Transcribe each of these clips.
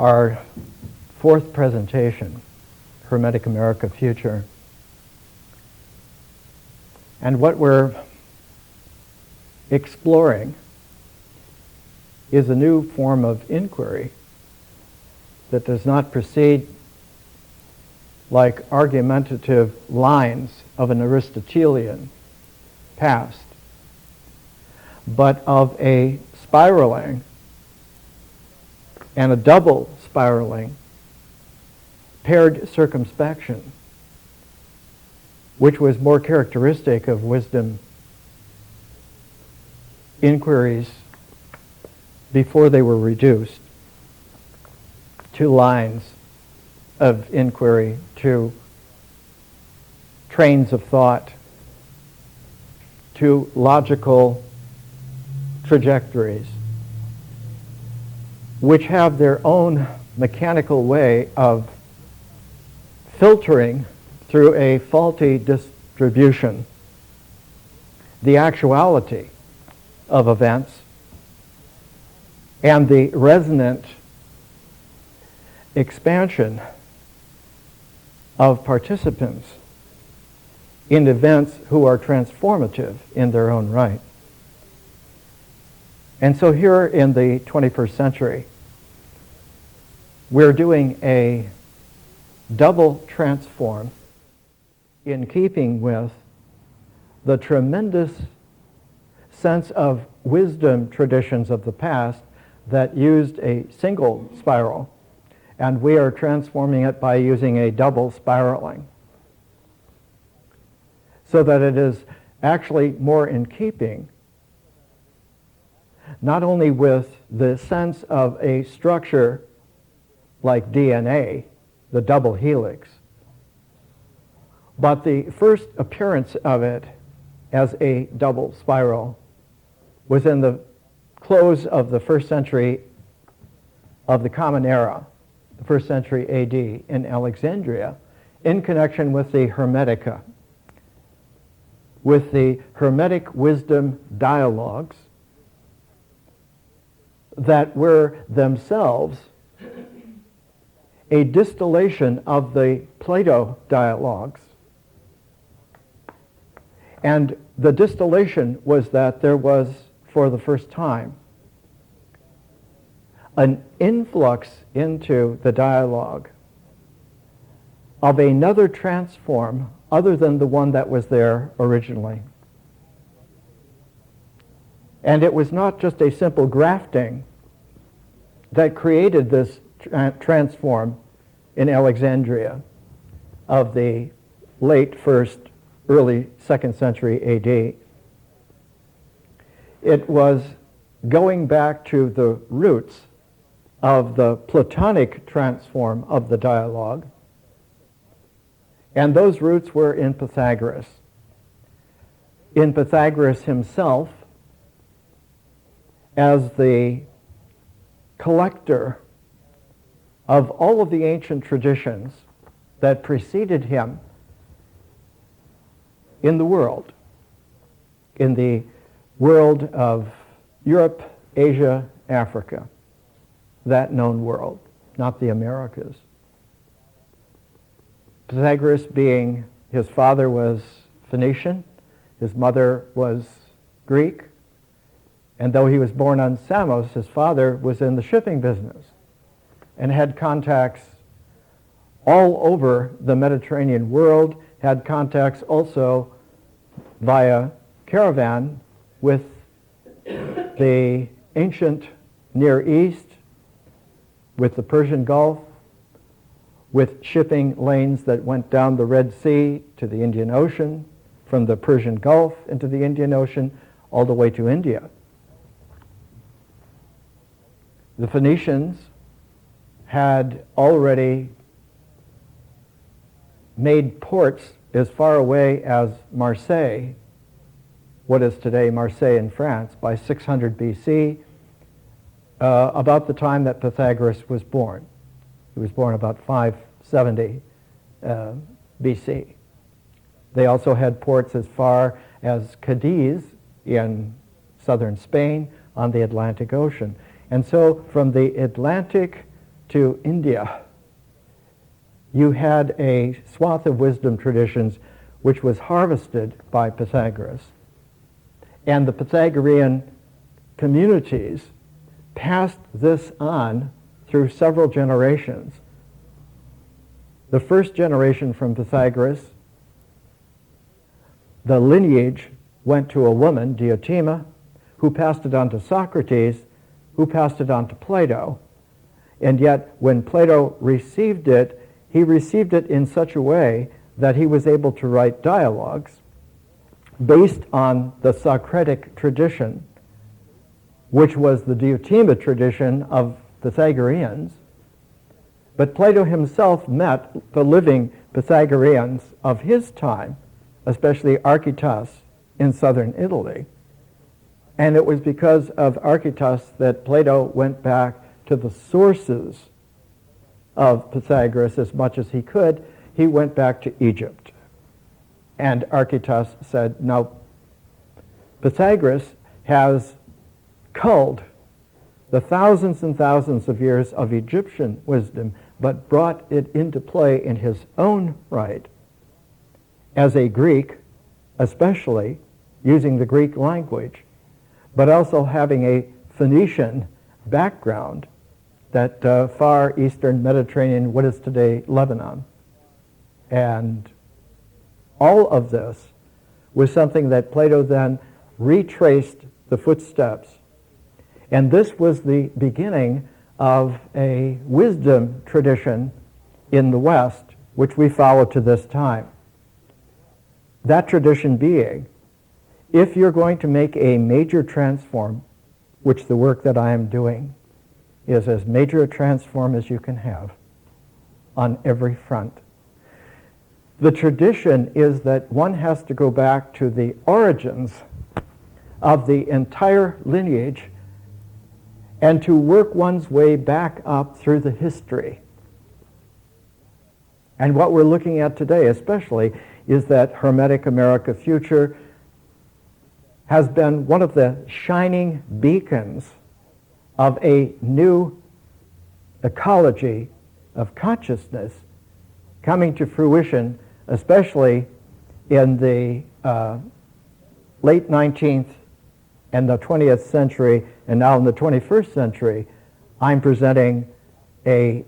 our fourth presentation, Hermetic America Future. And what we're exploring is a new form of inquiry that does not proceed like argumentative lines of an Aristotelian past, but of a spiraling and a double spiraling paired circumspection, which was more characteristic of wisdom inquiries before they were reduced to lines of inquiry, to trains of thought, to logical trajectories, which have their own mechanical way of filtering through a faulty distribution the actuality of events and the resonant expansion of participants in events who are transformative in their own right. And so here in the 21st century, we're doing a double transform in keeping with the tremendous sense of wisdom traditions of the past that used a single spiral, and we are transforming it by using a double spiraling, so that it is actually more in keeping not only with the sense of a structure like DNA, the double helix, but the first appearance of it as a double spiral was in the close of the first century of the Common Era, the first century AD, in Alexandria, in connection with the Hermetica, with the Hermetic wisdom dialogues that were themselves a distillation of the Plato dialogues. And the distillation was that there was, for the first time, an influx into the dialogue of another transform other than the one that was there originally. And it was not just a simple grafting that created this transform in Alexandria of the late first, early second century AD. It was going back to the roots of the Platonic transform of the dialogue, and those roots were in Pythagoras. In Pythagoras himself, as the collector of all of the ancient traditions that preceded him in the world of Europe, Asia, Africa, that known world, not the Americas. Pythagoras being, his father was Phoenician, his mother was Greek, and though he was born on Samos, his father was in the shipping business and had contacts all over the Mediterranean world, had contacts also via caravan with the ancient Near East, with the Persian Gulf, with shipping lanes that went down the Red Sea to the Indian Ocean, from the Persian Gulf into the Indian Ocean, all the way to India. The Phoenicians had already made ports as far away as Marseille, what is today Marseille in France, by 600 BC, about the time that Pythagoras was born. He was born about 570 BC. They also had ports as far as Cadiz in southern Spain on the Atlantic Ocean. And so from the Atlantic to India, you had a swath of wisdom traditions which was harvested by Pythagoras. And the Pythagorean communities passed this on through several generations. The first generation from Pythagoras, the lineage went to a woman, Diotima, who passed it on to Socrates, who passed it on to Plato. And yet, when Plato received it, he received it in such a way that he was able to write dialogues based on the Socratic tradition, which was the Diotima tradition of Pythagoreans. But Plato himself met the living Pythagoreans of his time, especially Archytas in southern Italy. And it was because of Archytas that Plato went back to the sources of Pythagoras as much as he could. He went back to Egypt. And Archytas said, no, Pythagoras has culled the thousands and thousands of years of Egyptian wisdom, but brought it into play in his own right as a Greek, especially using the Greek language, but also having a Phoenician background, that far eastern Mediterranean, what is today Lebanon. And all of this was something that Plato then retraced the footsteps. And this was the beginning of a wisdom tradition in the West, which we follow to this time. That tradition being, if you're going to make a major transform, which the work that I am doing is as major a transform as you can have on every front, the tradition is that one has to go back to the origins of the entire lineage and to work one's way back up through the history. And what we're looking at today especially is that Hermetic America future has been one of the shining beacons of a new ecology of consciousness coming to fruition, especially in the late 19th and the 20th century, and now in the 21st century. I'm presenting a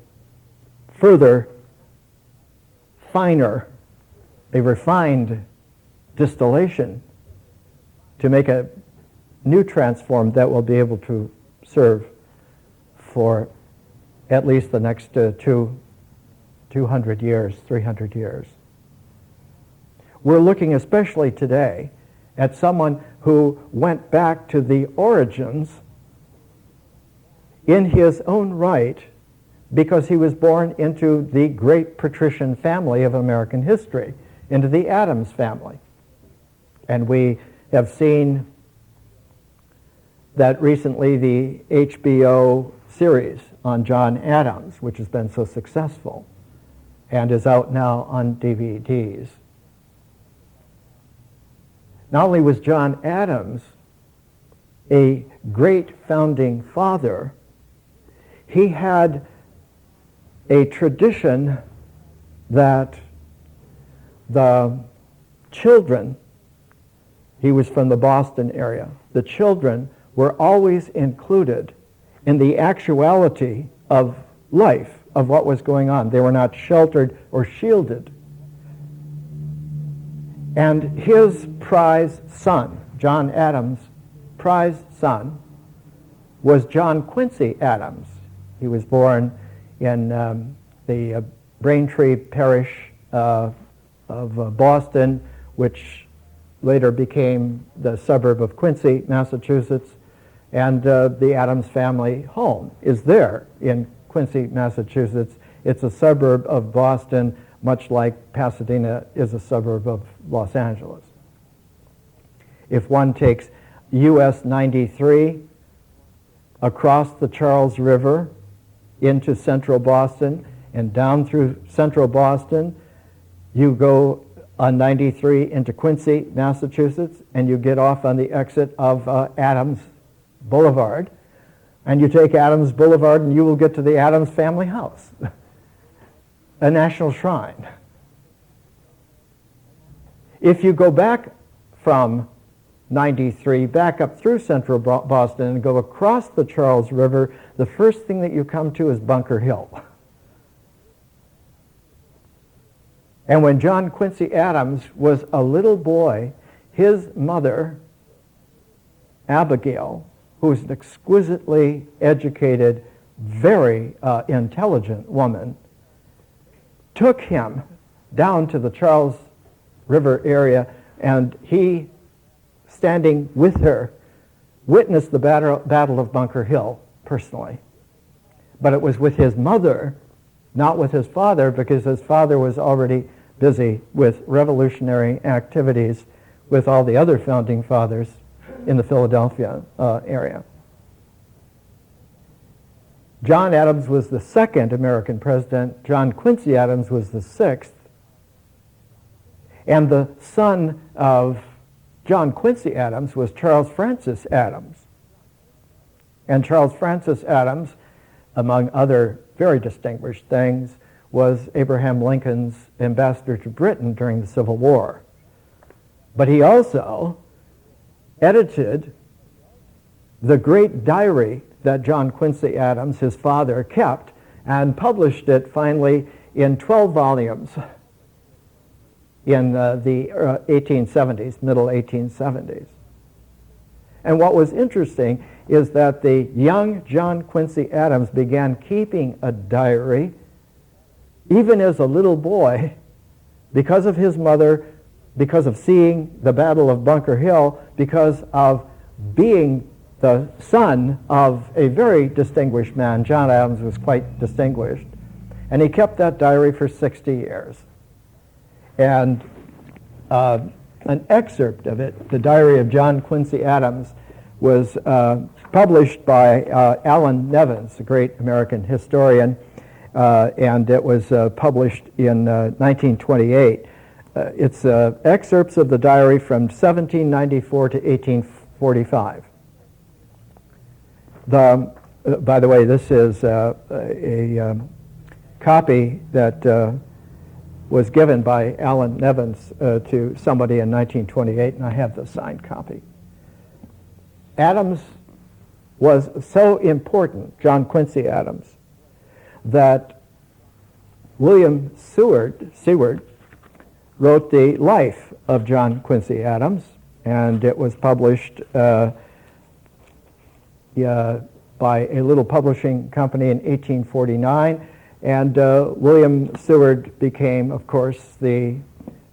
further finer, a refined distillation to make a new transform that will be able to serve for at least the next 200 years, 300 years. We're looking especially today at someone who went back to the origins in his own right because he was born into the great patrician family of American history, into the Adams family. And we have seen that recently the HBO series on John Adams, which has been so successful and is out now on DVDs. Not only was John Adams a great founding father, he had a tradition that the children, he was from the Boston area, the children were always included in the actuality of life, of what was going on. They were not sheltered or shielded. And his prize son, John Adams' prize son, was John Quincy Adams. He was born in the Braintree parish of Boston, which later became the suburb of Quincy, Massachusetts. And the Adams family home is there in Quincy, Massachusetts. It's a suburb of Boston, much like Pasadena is a suburb of Los Angeles. If one takes US 93 across the Charles River into central Boston and down through central Boston, you go on 93 into Quincy, Massachusetts, and you get off on the exit of Adams Boulevard. And you take Adams Boulevard and you will get to the Adams family house, a national shrine. If you go back from 93, back up through central Boston and go across the Charles River, the first thing that you come to is Bunker Hill. And when John Quincy Adams was a little boy, his mother, Abigail, who was an exquisitely educated, very intelligent woman, took him down to the Charles River area, and he, standing with her, witnessed the Battle of Bunker Hill personally. But it was with his mother, not with his father, because his father was already busy with revolutionary activities with all the other founding fathers in the Philadelphia area. John Adams was the second American president. John Quincy Adams was the sixth. And the son of John Quincy Adams was Charles Francis Adams. And Charles Francis Adams, among other very distinguished things, was Abraham Lincoln's ambassador to Britain during the Civil War. But he also edited the great diary that John Quincy Adams, his father, kept, and published it finally in 12 volumes in the 1870s, middle 1870s. And what was interesting is that the young John Quincy Adams began keeping a diary even as a little boy because of his mother, because of seeing the Battle of Bunker Hill, because of being the son of a very distinguished man. John Adams was quite distinguished. And he kept that diary for 60 years. And an excerpt of it, the Diary of John Quincy Adams, was published by Allen Nevins, a great American historian, and it was published in 1928. It's excerpts of the diary from 1794 to 1845. By the way, this is a copy that was given by Allen Nevins to somebody in 1928, and I have the signed copy. Adams was so important, John Quincy Adams, that William Seward wrote the life of John Quincy Adams, and it was published by a little publishing company in 1849. And William Seward became, of course, in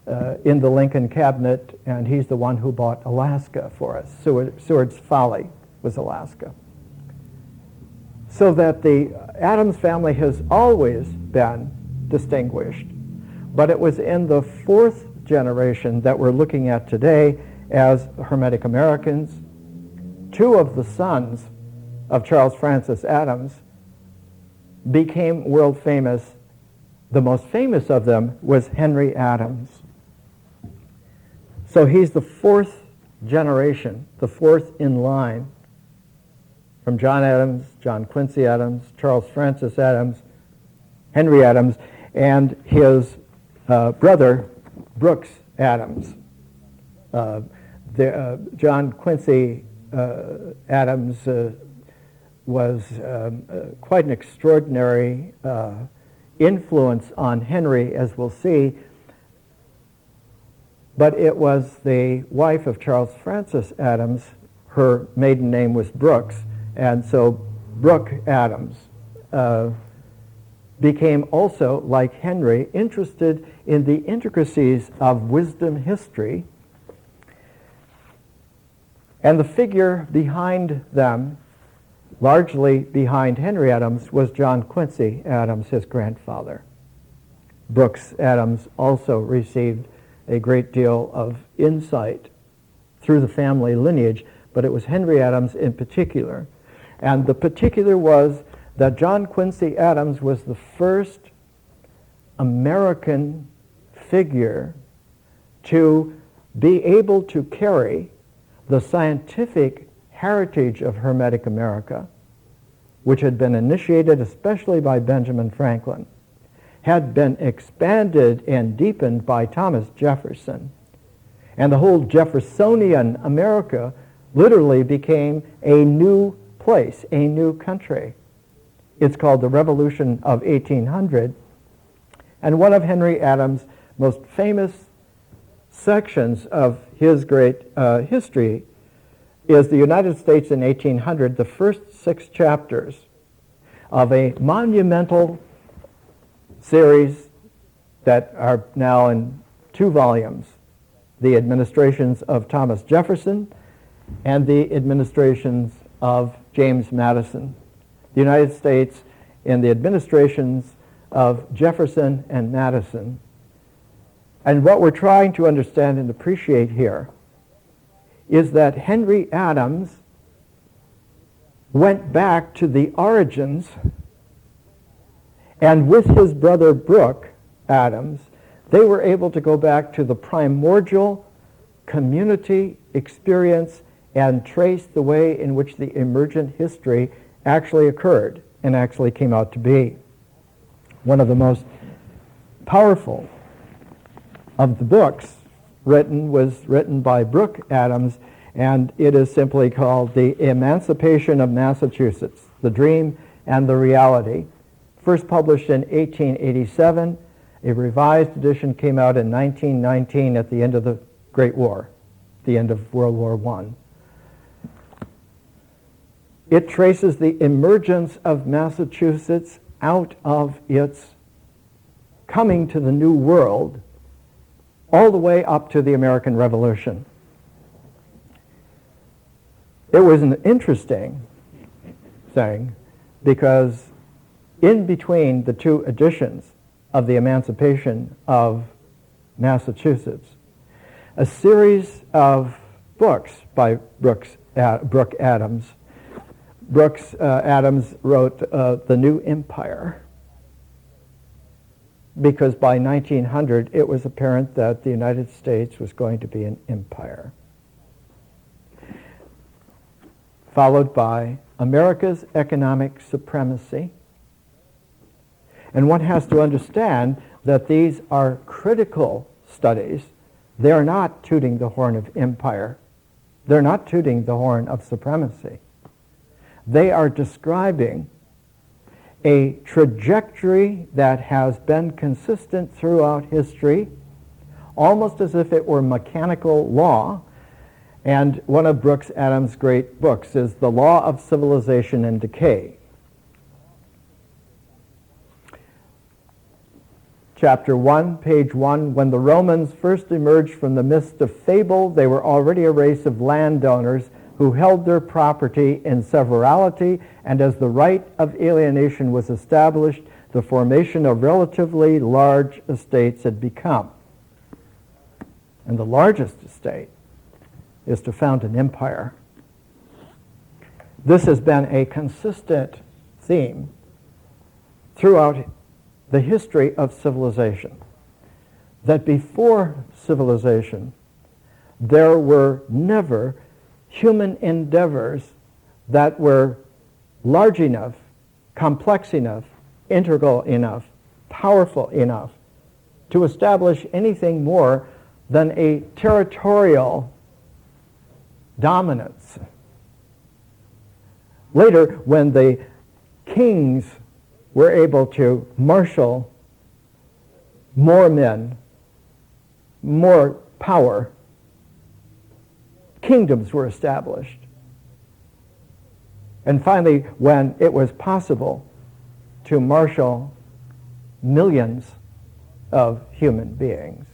the Lincoln cabinet, and he's the one who bought Alaska for us. Seward's Folly was Alaska. So that the Adams family has always been distinguished. But it was in the fourth generation that we're looking at today as Hermetic Americans. Two of the sons of Charles Francis Adams became world famous. The most famous of them was Henry Adams. So he's the fourth generation, the fourth in line from John Adams, John Quincy Adams, Charles Francis Adams, Henry Adams, and his brother, Brooks Adams. John Quincy Adams was quite an extraordinary influence on Henry, as we'll see, but it was the wife of Charles Francis Adams. Her maiden name was Brooks, and so Brooke Adams became also, like Henry, interested in the intricacies of wisdom history, and the figure behind them, largely behind Henry Adams, was John Quincy Adams, his grandfather. Brooks Adams also received a great deal of insight through the family lineage, but it was Henry Adams in particular. And the particular was that John Quincy Adams was the first American figure to be able to carry the scientific heritage of Hermetic America which had been initiated especially by Benjamin Franklin, had been expanded and deepened by Thomas Jefferson. And the whole Jeffersonian America literally became a new place, a new country. It's called the Revolution of 1800. And one of Henry Adams' most famous sections of his great history is the United States in 1800, the first 6 chapters of a monumental series that are now in 2 volumes, the administrations of Thomas Jefferson and the administrations of James Madison. The United States in the administrations of Jefferson and Madison. And what we're trying to understand and appreciate here is that Henry Adams went back to the origins, and with his brother Brooke Adams, they were able to go back to the primordial community experience and trace the way in which the emergent history actually occurred and actually came out to be. One of the most powerful of the books was written by Brooke Adams, and it is simply called The Emancipation of Massachusetts, The Dream and the Reality. First published in 1887, a revised edition came out in 1919 at the end of the Great War, the end of World War I. It traces the emergence of Massachusetts out of its coming to the New World all the way up to the American Revolution. It was an interesting thing because in between the 2 editions of the Emancipation of Massachusetts, a series of books by Brooke Adams. Adams wrote The New Empire, because by 1900 it was apparent that the United States was going to be an empire. Followed by America's Economic Supremacy. And one has to understand that these are critical studies. They're not tooting the horn of empire. They're not tooting the horn of supremacy. They are describing a trajectory that has been consistent throughout history, almost as if it were mechanical law. And one of Brooke Adams' great books is The Law of Civilization and Decay. Chapter 1, page 1, when the Romans first emerged from the mist of fable, they were already a race of landowners who held their property in severalty, and as the right of alienation was established, the formation of relatively large estates had become. And the largest estate is to found an empire. This has been a consistent theme throughout the history of civilization, that before civilization, there were never human endeavors that were large enough, complex enough, integral enough, powerful enough to establish anything more than a territorial dominance. Later, when the kings were able to marshal more men, more power, kingdoms were established. And finally, when it was possible to marshal millions of human beings,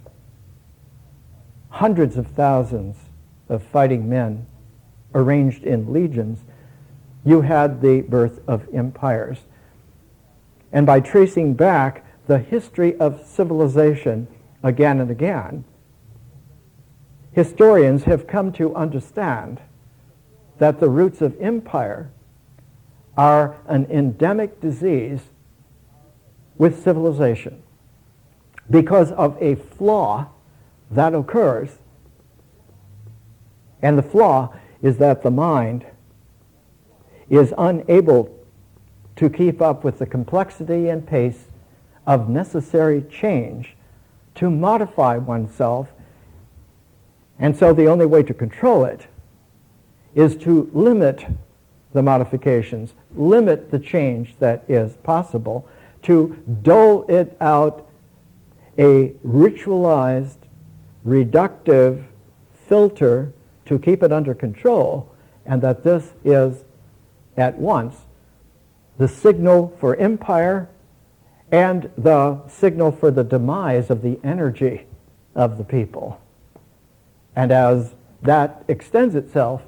hundreds of thousands of fighting men arranged in legions, you had the birth of empires. And by tracing back the history of civilization again and again, historians have come to understand that the roots of empire are an endemic disease with civilization because of a flaw that occurs. And the flaw is that the mind is unable to keep up with the complexity and pace of necessary change, to modify oneself. And so the only way to control it is to limit the modifications, limit the change that is possible, to dole it out a ritualized, reductive filter to keep it under control, and that this is at once the signal for empire and the signal for the demise of the energy of the people. And as that extends itself,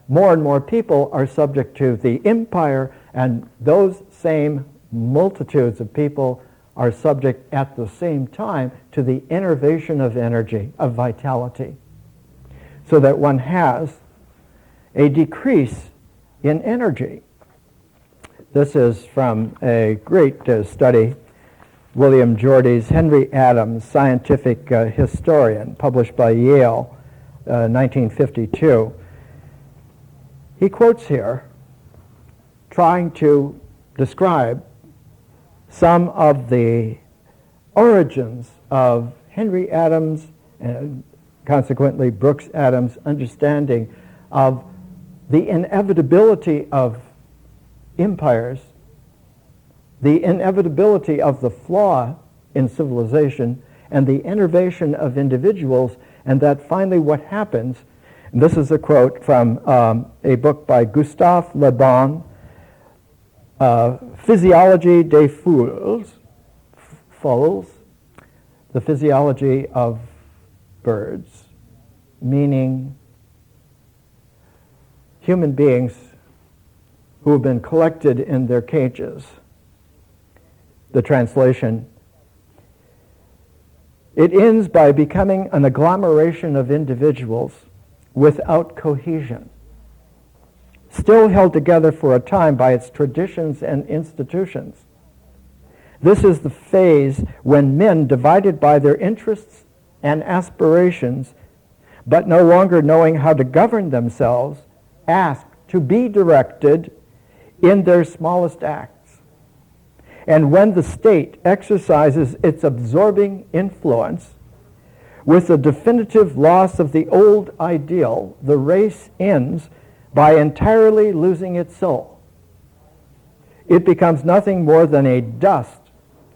more and more people are subject to the empire, and those same multitudes of people are subject at the same time to the innervation of energy, of vitality, so that one has a decrease in energy. This is from a great study, William Geordie's Henry Adams, Scientific Historian, published by Yale, 1952. He quotes here, trying to describe some of the origins of Henry Adams and consequently Brooks Adams' understanding of the inevitability of empires, the inevitability of the flaw in civilization, and the innervation of individuals, and that finally what happens, and this is a quote from a book by Gustave Le Bon, Physiologie des Foules, the physiology of birds, meaning human beings who have been collected in their cages. The translation, it ends by becoming an agglomeration of individuals without cohesion, still held together for a time by its traditions and institutions. This is the phase when men, divided by their interests and aspirations, but no longer knowing how to govern themselves, ask to be directed in their smallest acts. And when the state exercises its absorbing influence, with the definitive loss of the old ideal, the race ends by entirely losing its soul. It becomes nothing more than a dust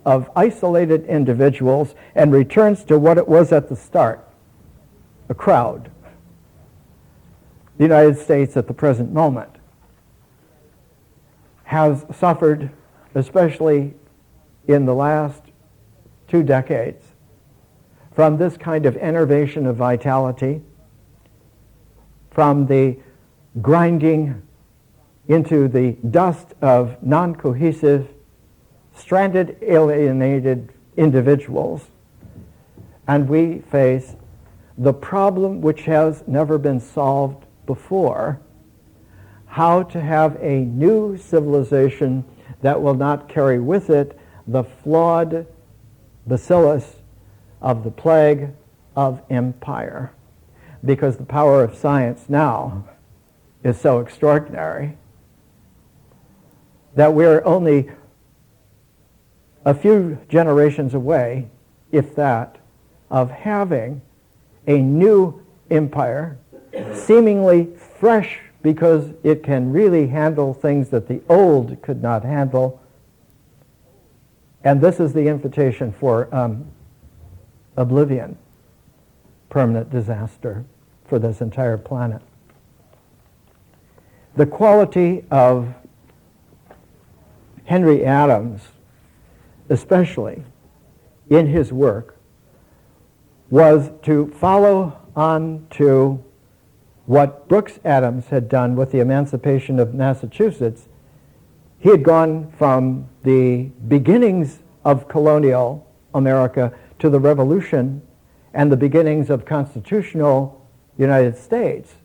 of isolated individuals and returns to what it was at the start, a crowd. The United States at the present moment has suffered, especially in the last 2 decades, from this kind of enervation of vitality, from the grinding into the dust of non-cohesive, stranded, alienated individuals. And we face the problem which has never been solved before, how to have a new civilization that will not carry with it the flawed bacillus of the plague of empire. Because the power of science now is so extraordinary that we're only a few generations away, if that, of having a new empire, seemingly fresh because it can really handle things that the old could not handle. And this is the invitation for oblivion, permanent disaster for this entire planet. The quality of Henry Adams, especially in his work, was to follow on to what Brooks Adams had done with the emancipation of Massachusetts. He had gone from the beginnings of colonial America to the Revolution and the beginnings of constitutional United States.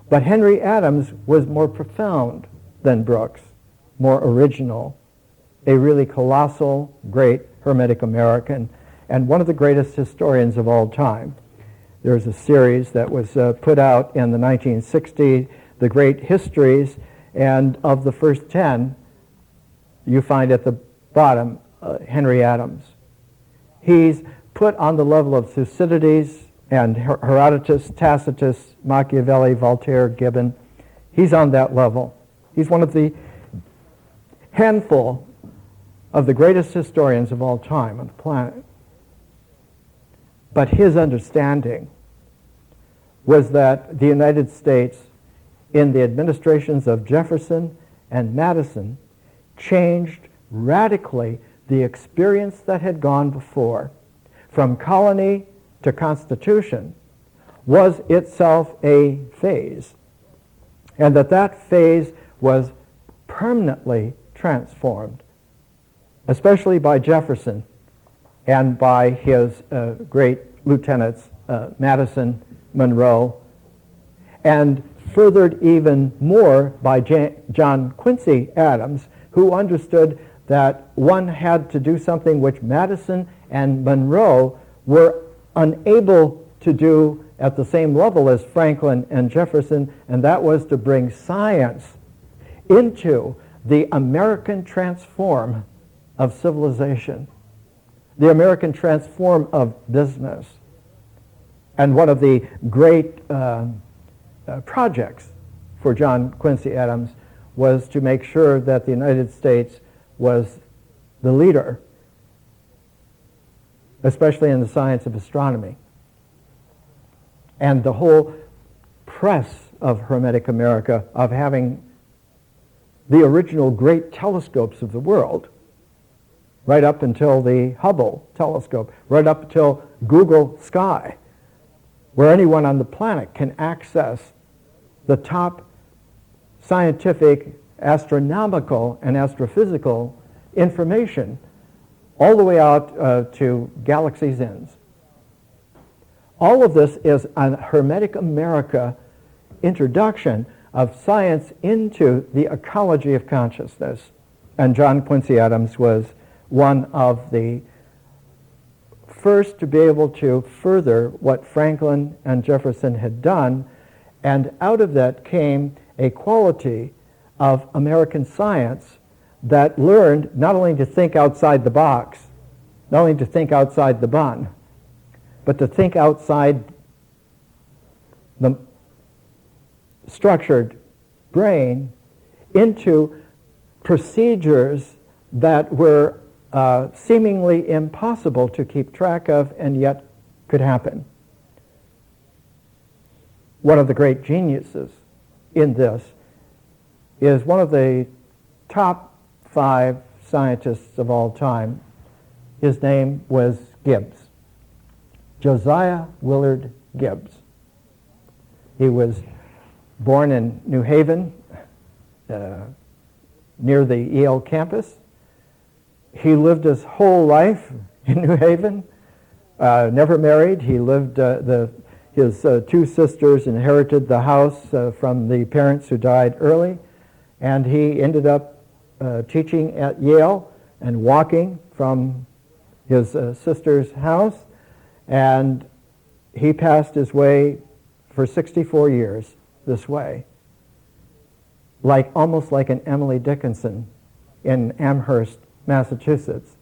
But Henry Adams was more profound than Brooks, more original, a really colossal, great Hermetic American, and one of the greatest historians of all time. There's a series that was put out in the 1960s, The Great Histories, and of the first 10, you find at the bottom Henry Adams. He's put on the level of Thucydides and Herodotus, Tacitus, Machiavelli, Voltaire, Gibbon. He's on that level. He's one of the handful of the greatest historians of all time on the planet. But his understanding was that the United States, in the administrations of Jefferson and Madison, changed radically the experience that had gone before. From colony to constitution was itself a phase, and that phase was permanently transformed, especially by Jefferson and by his great lieutenants, Madison, Monroe, and furthered even more by John Quincy Adams, who understood that one had to do something which Madison and Monroe were unable to do at the same level as Franklin and Jefferson, and that was to bring science into the American transform of civilization, the American transform of business. And one of the great projects for John Quincy Adams was to make sure that the United States was the leader, especially in the science of astronomy. And the whole press of Hermetic America, of having the original great telescopes of the world, right up until the Hubble telescope, right up until Google Sky, where anyone on the planet can access the top scientific, astronomical, and astrophysical information all the way out to galaxies' ends. All of this is a Hermetic America introduction of science into the ecology of consciousness. And John Quincy Adams was one of the first to be able to further what Franklin and Jefferson had done, and out of that came a quality of American science that learned not only to think outside the box, not only to think outside the bun, but to think outside the structured brain into procedures that were seemingly impossible to keep track of and yet could happen. One of the great geniuses in this is one of the top 5 scientists of all time. His name was Gibbs, Josiah Willard Gibbs. He was born in New Haven, near the Yale campus. He lived his whole life in New Haven, never married. He lived, his 2 sisters inherited the house from the parents who died early, and he ended up teaching at Yale and walking from his sister's house, and he passed his way for 64 years this way, almost like an Emily Dickinson in Amherst, Massachusetts,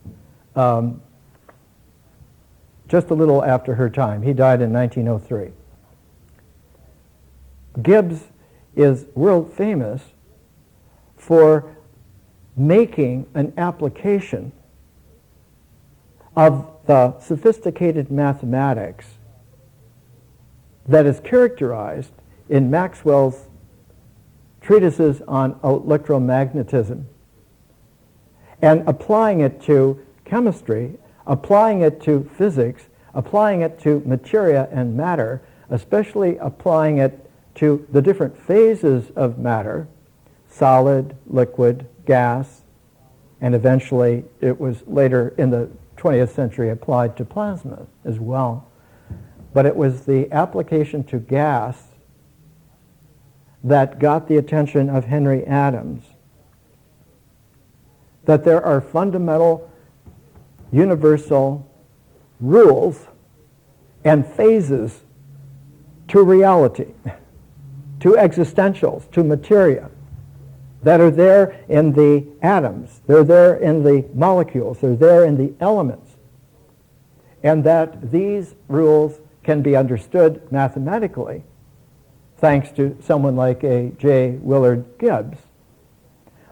just a little after her time. He died in 1903. Gibbs is world famous for making an application of the sophisticated mathematics that is characterized in Maxwell's treatises on electromagnetism, and applying it to chemistry, applying it to physics, applying it to materia and matter, especially applying it to the different phases of matter, solid, liquid, gas, and eventually it was later in the 20th century applied to plasma as well. But it was the application to gas that got the attention of Henry Adams, that there are fundamental universal rules and phases to reality, to existentials, to materia. that are there in the atoms, they're there in the molecules, they're there in the elements, and that these rules can be understood mathematically thanks to someone like a J. Willard Gibbs.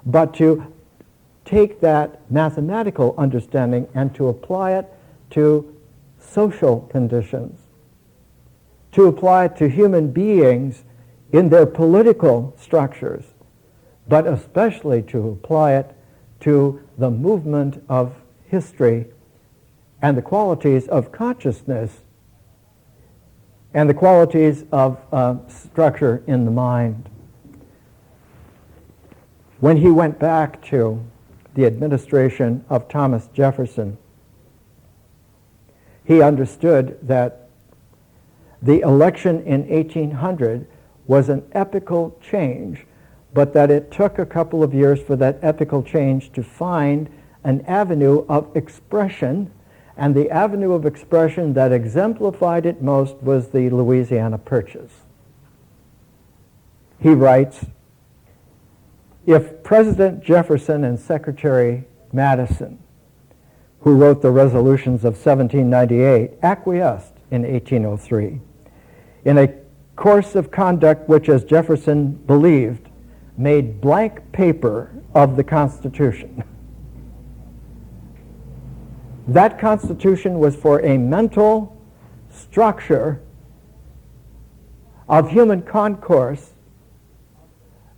But to take that mathematical understanding and to apply it to social conditions, to apply it to human beings in their political structures, but especially to apply it to the movement of history and the qualities of consciousness and the qualities of structure in the mind. When he went back to the administration of Thomas Jefferson, he understood that the election in 1800 was an epochal change, but that it took a couple of years for that epochal change to find an avenue of expression, and the avenue of expression that exemplified it most was the Louisiana Purchase. He writes, if President Jefferson and Secretary Madison, who wrote the resolutions of 1798, acquiesced in 1803 in a course of conduct which, as Jefferson believed, made blank paper of the Constitution. That Constitution was for a mental structure of human concourse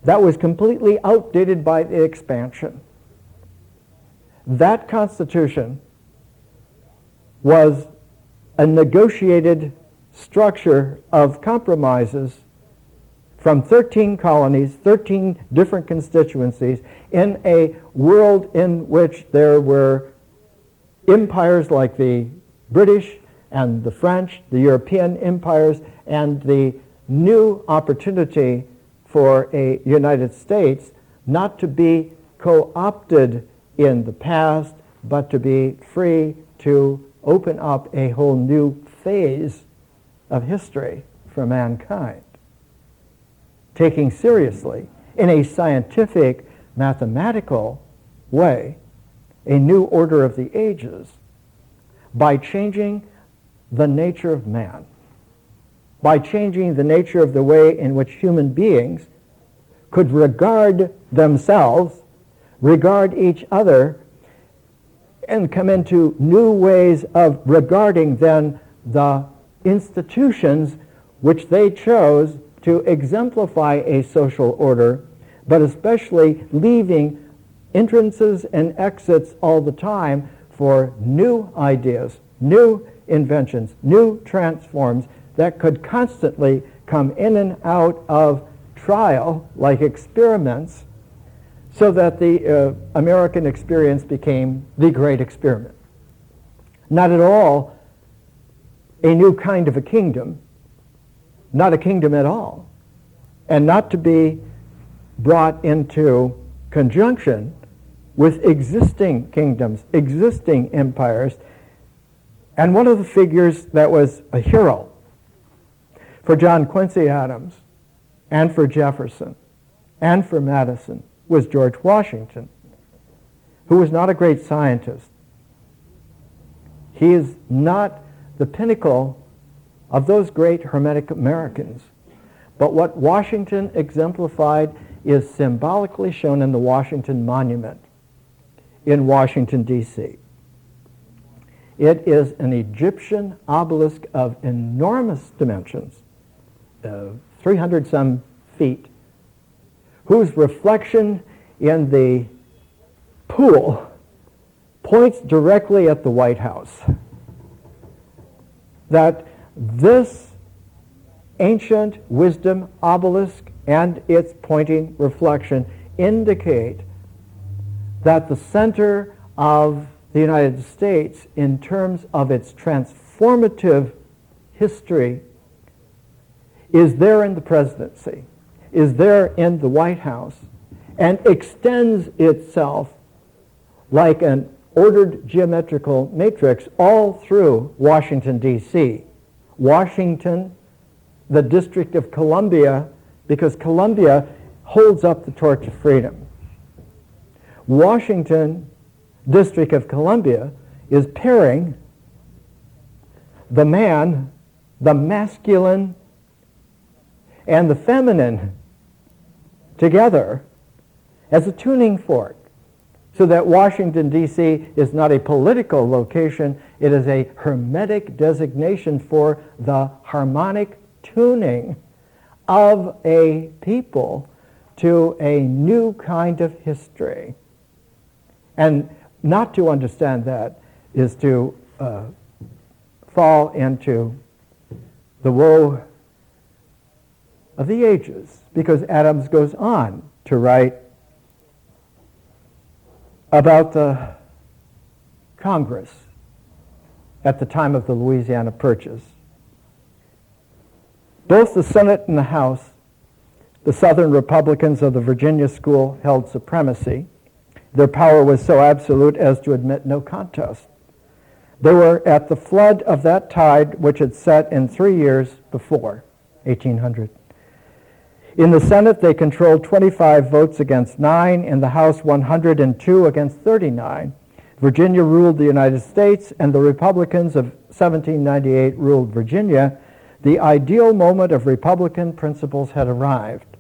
that was completely outdated by the expansion. That Constitution was a negotiated structure of compromises from 13 colonies, 13 different constituencies, in a world in which there were empires like the British and the French, the European empires, and the new opportunity for a United States not to be co-opted in the past, but to be free to open up a whole new phase of history for mankind, taking seriously, in a scientific, mathematical way, a new order of the ages by changing the nature of man, by changing the nature of the way in which human beings could regard themselves, regard each other, and come into new ways of regarding then the institutions which they chose to exemplify a social order, but especially leaving entrances and exits all the time for new ideas, new inventions, new transforms that could constantly come in and out of trial like experiments, so that the American experience became the great experiment. Not at all a new kind of a kingdom, not a kingdom at all, and not to be brought into conjunction with existing kingdoms, existing empires. And one of the figures that was a hero for John Quincy Adams and for Jefferson and for Madison was George Washington, who was not a great scientist. He is not the pinnacle of those great Hermetic Americans. But what Washington exemplified is symbolically shown in the Washington Monument in Washington, D.C. It is an Egyptian obelisk of enormous dimensions, 300-some feet, whose reflection in the pool points directly at the White House. That this ancient wisdom obelisk and its pointing reflection indicate that the center of the United States, in terms of its transformative history, is there in the presidency, is there in the White House, and extends itself like an ordered geometrical matrix all through Washington, D.C. Washington, the District of Columbia, because Columbia holds up the torch of freedom. Washington, District of Columbia, is pairing the man, the masculine, and the feminine together as a tuning fork, so that Washington, D.C. is not a political location, it is a hermetic designation for the harmonic tuning of a people to a new kind of history. And not to understand that is to fall into the woe of the ages, because Adams goes on to write about the Congress at the time of the Louisiana Purchase. Both the Senate and the House, the Southern Republicans of the Virginia School held supremacy. Their power was so absolute as to admit no contest. They were at the flood of that tide which had set in 3 years before, 1800. In the Senate, they controlled 25 votes against 9. In the House, 102 against 39. Virginia ruled the United States, and the Republicans of 1798 ruled Virginia. The ideal moment of Republican principles had arrived.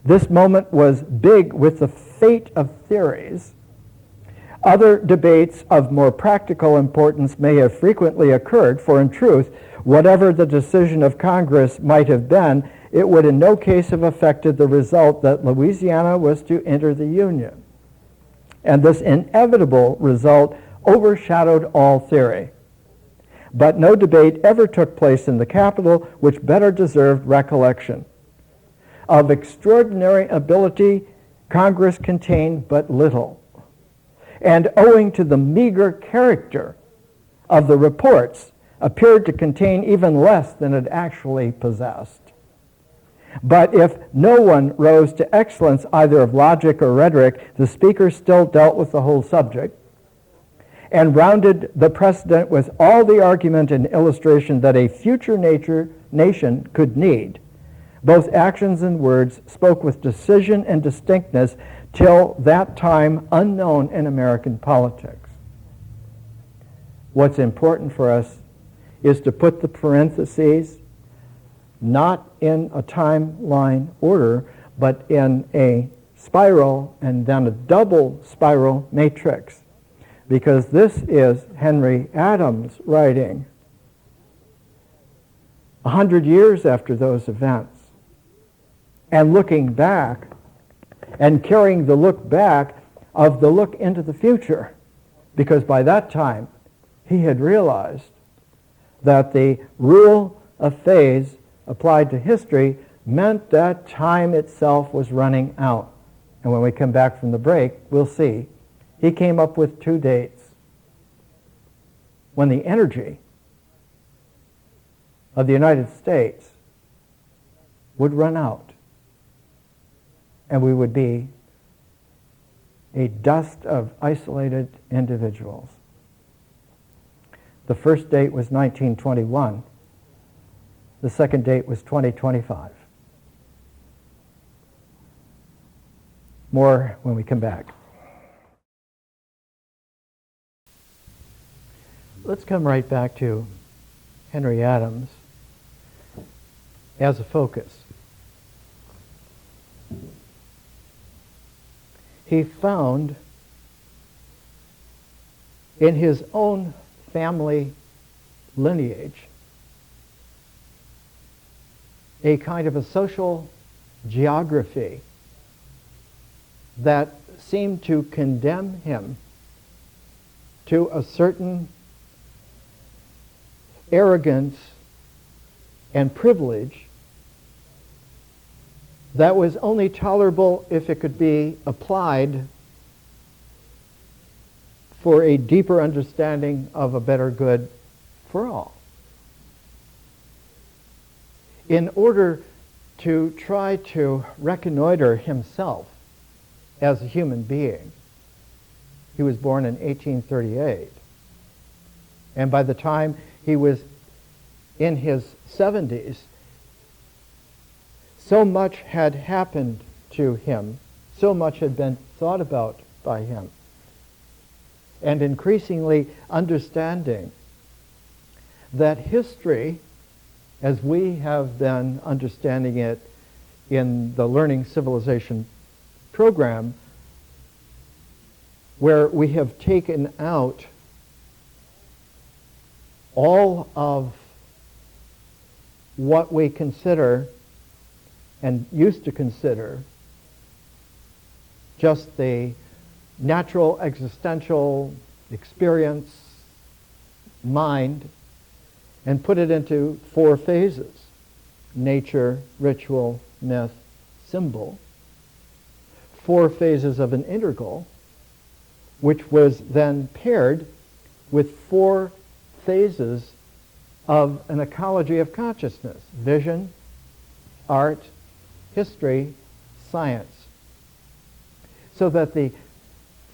This moment was big with the fate of theories. Other debates of more practical importance may have frequently occurred, for in truth, whatever the decision of Congress might have been, it would in no case have affected the result that Louisiana was to enter the Union. And this inevitable result overshadowed all theory. But no debate ever took place in the Capitol which better deserved recollection. Of extraordinary ability, Congress contained but little. And owing to the meager character of the reports, appeared to contain even less than it actually possessed. But if no one rose to excellence either of logic or rhetoric, the speaker still dealt with the whole subject and rounded the precedent with all the argument and illustration that a future nation could need. Both actions and words spoke with decision and distinctness till that time unknown in American politics. What's important for us is to put the parentheses not in a timeline order, but in a spiral and then a double spiral matrix. Because this is Henry Adams writing 100 years after those events and looking back and carrying the look back of the look into the future. Because by that time, he had realized that the rule of phase applied to history meant that time itself was running out. And when we come back from the break, we'll see. He came up with 2 dates when the energy of the United States would run out and we would be a dust of isolated individuals. The first date was 1921. The second date was 2025. More when we come back. Let's come right back to Henry Adams as a focus. He found in his own family lineage a kind of a social geography that seemed to condemn him to a certain arrogance and privilege that was only tolerable if it could be applied for a deeper understanding of a better good for all. In order to try to reconnoiter himself as a human being, he was born in 1838. And by the time he was in his 70s, So much had happened to him, so much had been thought about by him, and increasingly understanding that history, as we have been understanding it in the Learning Civilization program, where we have taken out all of what we consider and used to consider just the natural existential experience mind, and put it into 4 phases: nature, ritual, myth, symbol. 4 phases of an integral, which was then paired with 4 phases of an ecology of consciousness: vision, art, history, science. So that the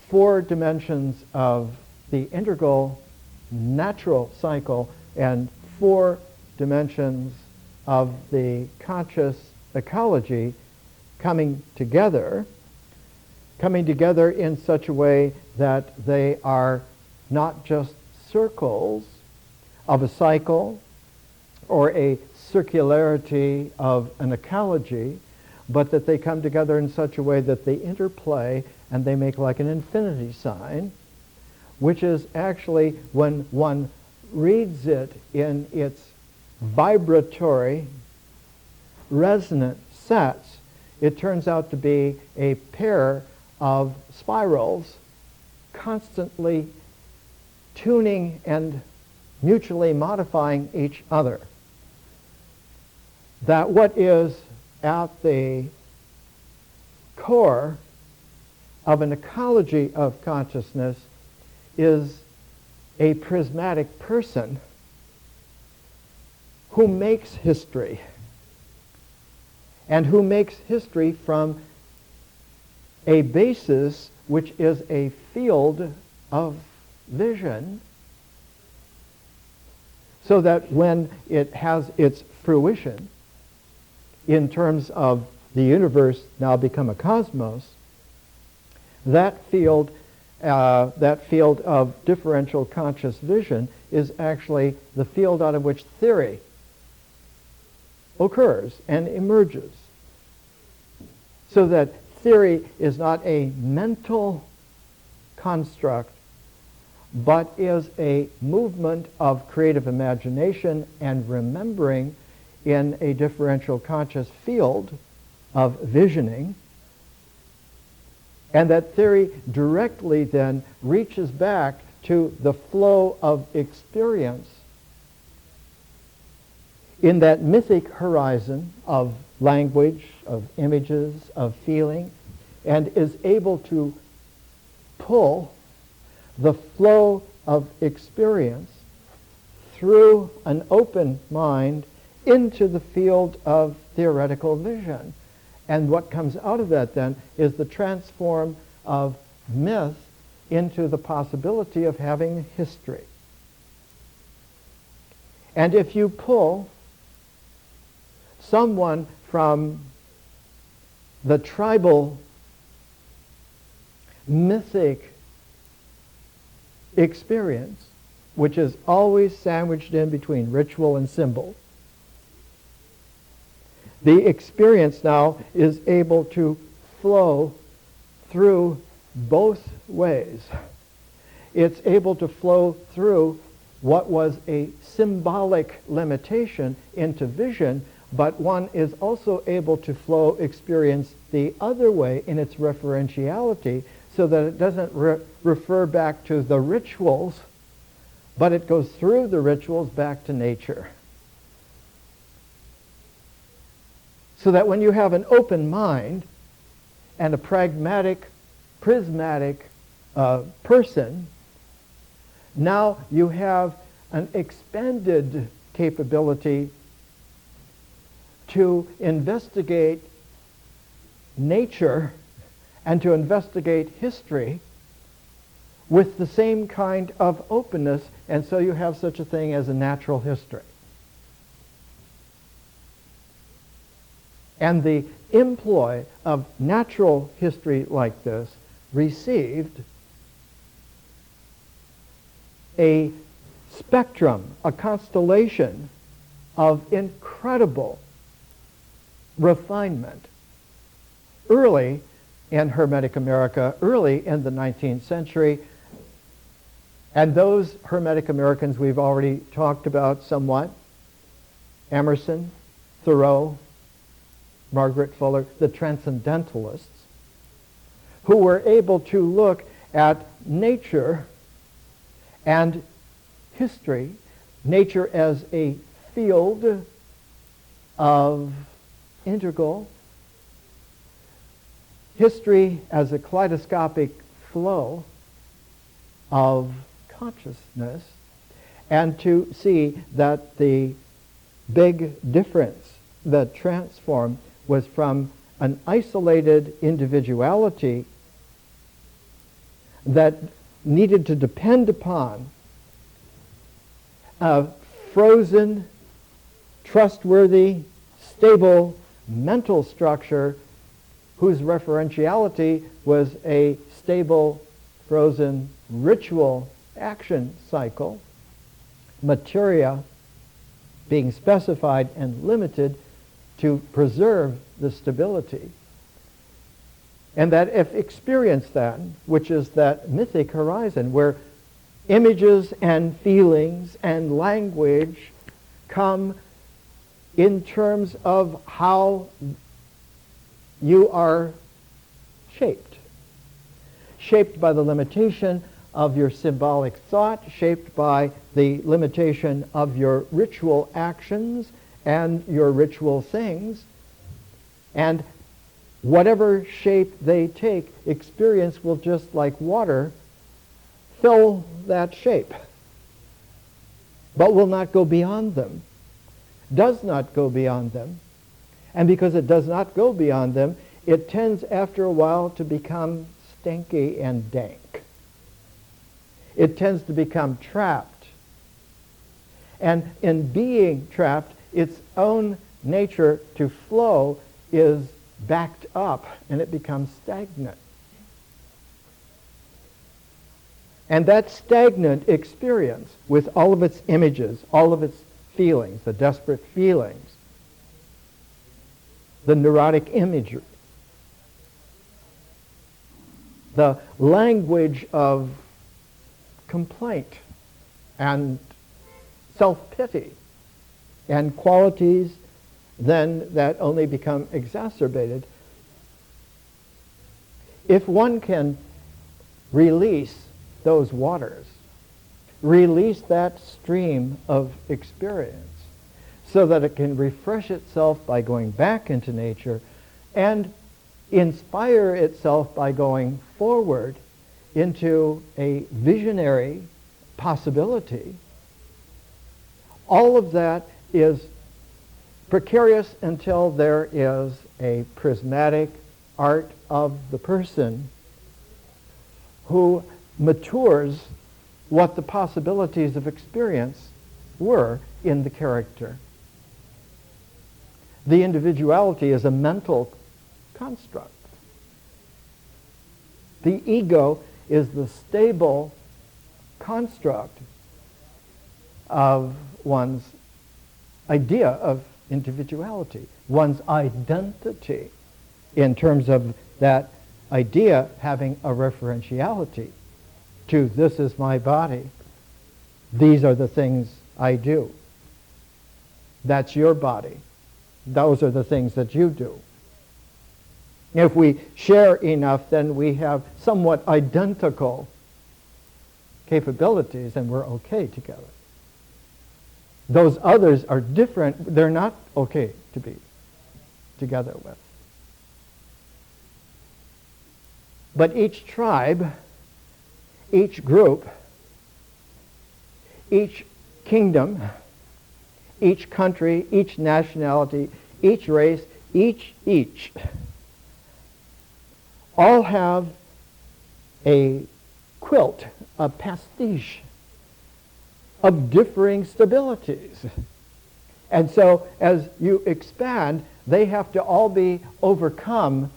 4 dimensions of the integral natural cycle and 4 dimensions of the conscious ecology coming together in such a way that they are not just circles of a cycle or a circularity of an ecology, but that they come together in such a way that they interplay and they make like an infinity sign, which is actually, when one reads it in its vibratory, resonant sets, it turns out to be a pair of spirals constantly tuning and mutually modifying each other. That what is at the core of an ecology of consciousness is a prismatic person who makes history, and who makes history from a basis which is a field of vision, so that when it has its fruition in terms of the universe now become a cosmos, that field of differential conscious vision is actually the field out of which theory occurs and emerges. So that theory is not a mental construct, but is a movement of creative imagination and remembering in a differential conscious field of visioning, and that theory directly then reaches back to the flow of experience in that mythic horizon of language, of images, of feeling, and is able to pull the flow of experience through an open mind into the field of theoretical vision. And what comes out of that then is the transform of myth into the possibility of having history. And if you pull someone from the tribal mythic experience, which is always sandwiched in between ritual and symbol, the experience now is able to flow through both ways. It's able to flow through what was a symbolic limitation into vision, but one is also able to flow experience the other way in its referentiality, so that it doesn't refer back to the rituals, but it goes through the rituals back to nature. So that when you have an open mind and a pragmatic, prismatic person, now you have an expanded capability to investigate nature and to investigate history with the same kind of openness, and so you have such a thing as a natural history. And the employ of natural history like this received a spectrum, a constellation of incredible refinement. Early in Hermetic America, early in the 19th century, and those Hermetic Americans we've already talked about somewhat, Emerson, Thoreau, Margaret Fuller, the transcendentalists, who were able to look at nature and history, nature as a field of integral, history as a kaleidoscopic flow of consciousness, and to see that the big difference that transformed was from an isolated individuality that needed to depend upon a frozen, trustworthy, stable mental structure whose referentiality was a stable, frozen ritual action cycle, materia being specified and limited to preserve the stability. And that if experience then, which is that mythic horizon where images and feelings and language come in terms of how you are shaped by the limitation of your symbolic thought, shaped by the limitation of your ritual actions and your ritual things, and whatever shape they take, experience will, just like water, fill that shape, but will not go beyond them, does not go beyond them. And because it does not go beyond them, it tends after a while to become stinky and dank. It tends to become trapped. And in being trapped, its own nature to flow is backed up, and it becomes stagnant. And that stagnant experience, with all of its images, all of its feelings, the desperate feelings, the neurotic imagery, the language of complaint and self-pity, and qualities then that only become exacerbated. If one can release those waters, release that stream of experience, so that it can refresh itself by going back into nature and inspire itself by going forward into a visionary possibility, all of that is precarious until there is a prismatic art of the person who matures what the possibilities of experience were in the character. The individuality is a mental construct. The ego is the stable construct of one's idea of individuality, one's identity, in terms of that idea having a referentiality to this is my body, these are the things I do. That's your body. Those are the things that you do. If we share enough, then we have somewhat identical capabilities and we're okay together. Those others are different. They're not okay to be together with. But each tribe, each group, each kingdom, each country, each nationality, each race, each, all have a quilt, a pastiche of differing stabilities. And so as you expand, they have to all be overcome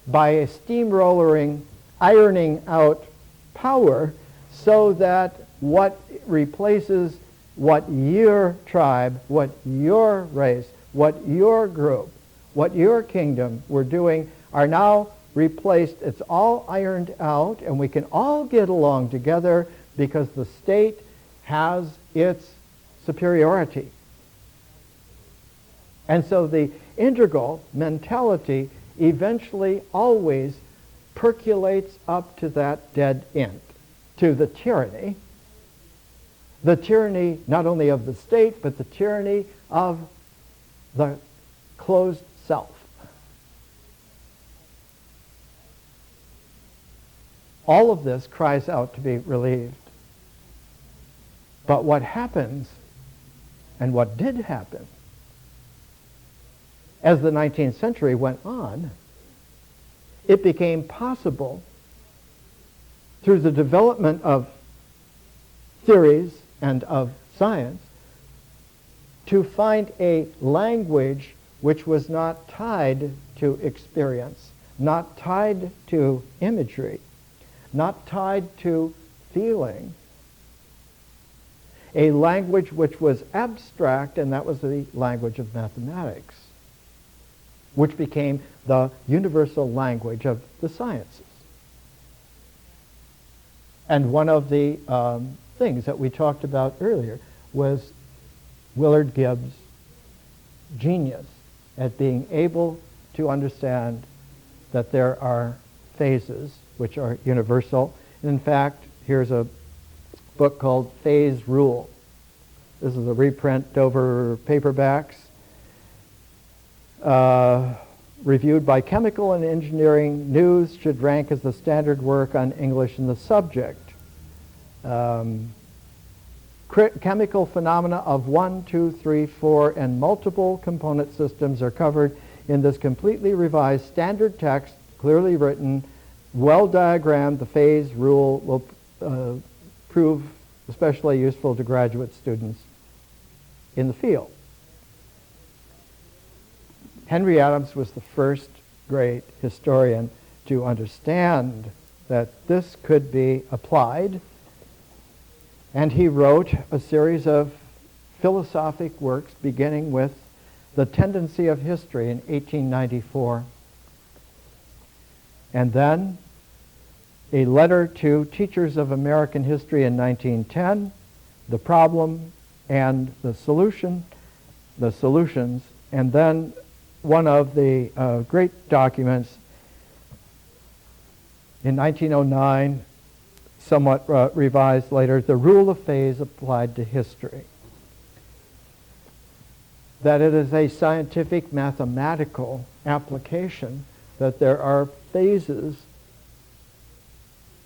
by a steamrollering, ironing out power, so that what replaces what your tribe, what your race, what your group, what your kingdom were doing are now replaced. It's all ironed out, and we can all get along together because the state has its superiority. And so the integral mentality eventually always percolates up to that dead end, to the tyranny not only of the state, but the tyranny of the closed self. All of this cries out to be relieved. But what happens, and what did happen, as the 19th century went on, it became possible through the development of theories and of science to find a language which was not tied to experience, not tied to imagery, not tied to feeling. A language which was abstract, and that was the language of mathematics, which became the universal language of the sciences. And one of the things that we talked about earlier was Willard Gibbs' genius at being able to understand that there are phases which are universal. And in fact, here's a book called Phase Rule. This is a reprint, Dover paperbacks, reviewed by Chemical and Engineering News, should rank as the standard work on English in the subject. Chemical phenomena of 1, 2, 3, 4, and multiple component systems are covered in this completely revised standard text, clearly written, well diagrammed. The phase rule will prove especially useful to graduate students in the field. Henry Adams was the first great historian to understand that this could be applied, and he wrote a series of philosophic works beginning with The Tendency of History in 1894, and then a letter to teachers of American history in 1910, The Problem and the Solutions, and then one of the great documents in 1909, somewhat revised later, The Rule of Phase Applied to History. That it is a scientific mathematical application, that there are phases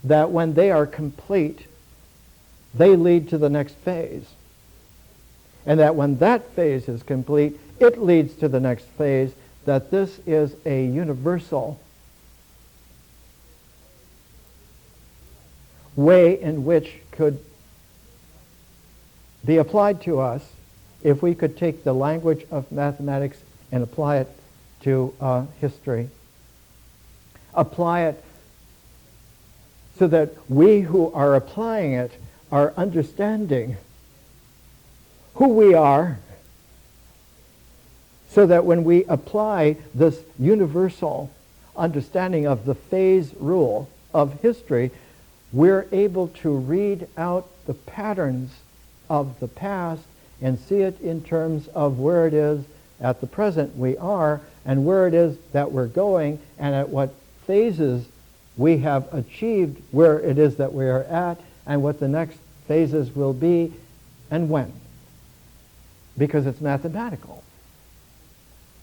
that when they are complete, they lead to the next phase. And that when that phase is complete, it leads to the next phase, that this is a universal way in which could be applied to us if we could take the language of mathematics and apply it to history. Apply it so that we who are applying it are understanding who we are, so that when we apply this universal understanding of the phase rule of history, we're able to read out the patterns of the past and see it in terms of where it is at the present we are, and where it is that we're going, and at what phases we have achieved where it is that we are at, and what the next phases will be, and when. Because it's mathematical.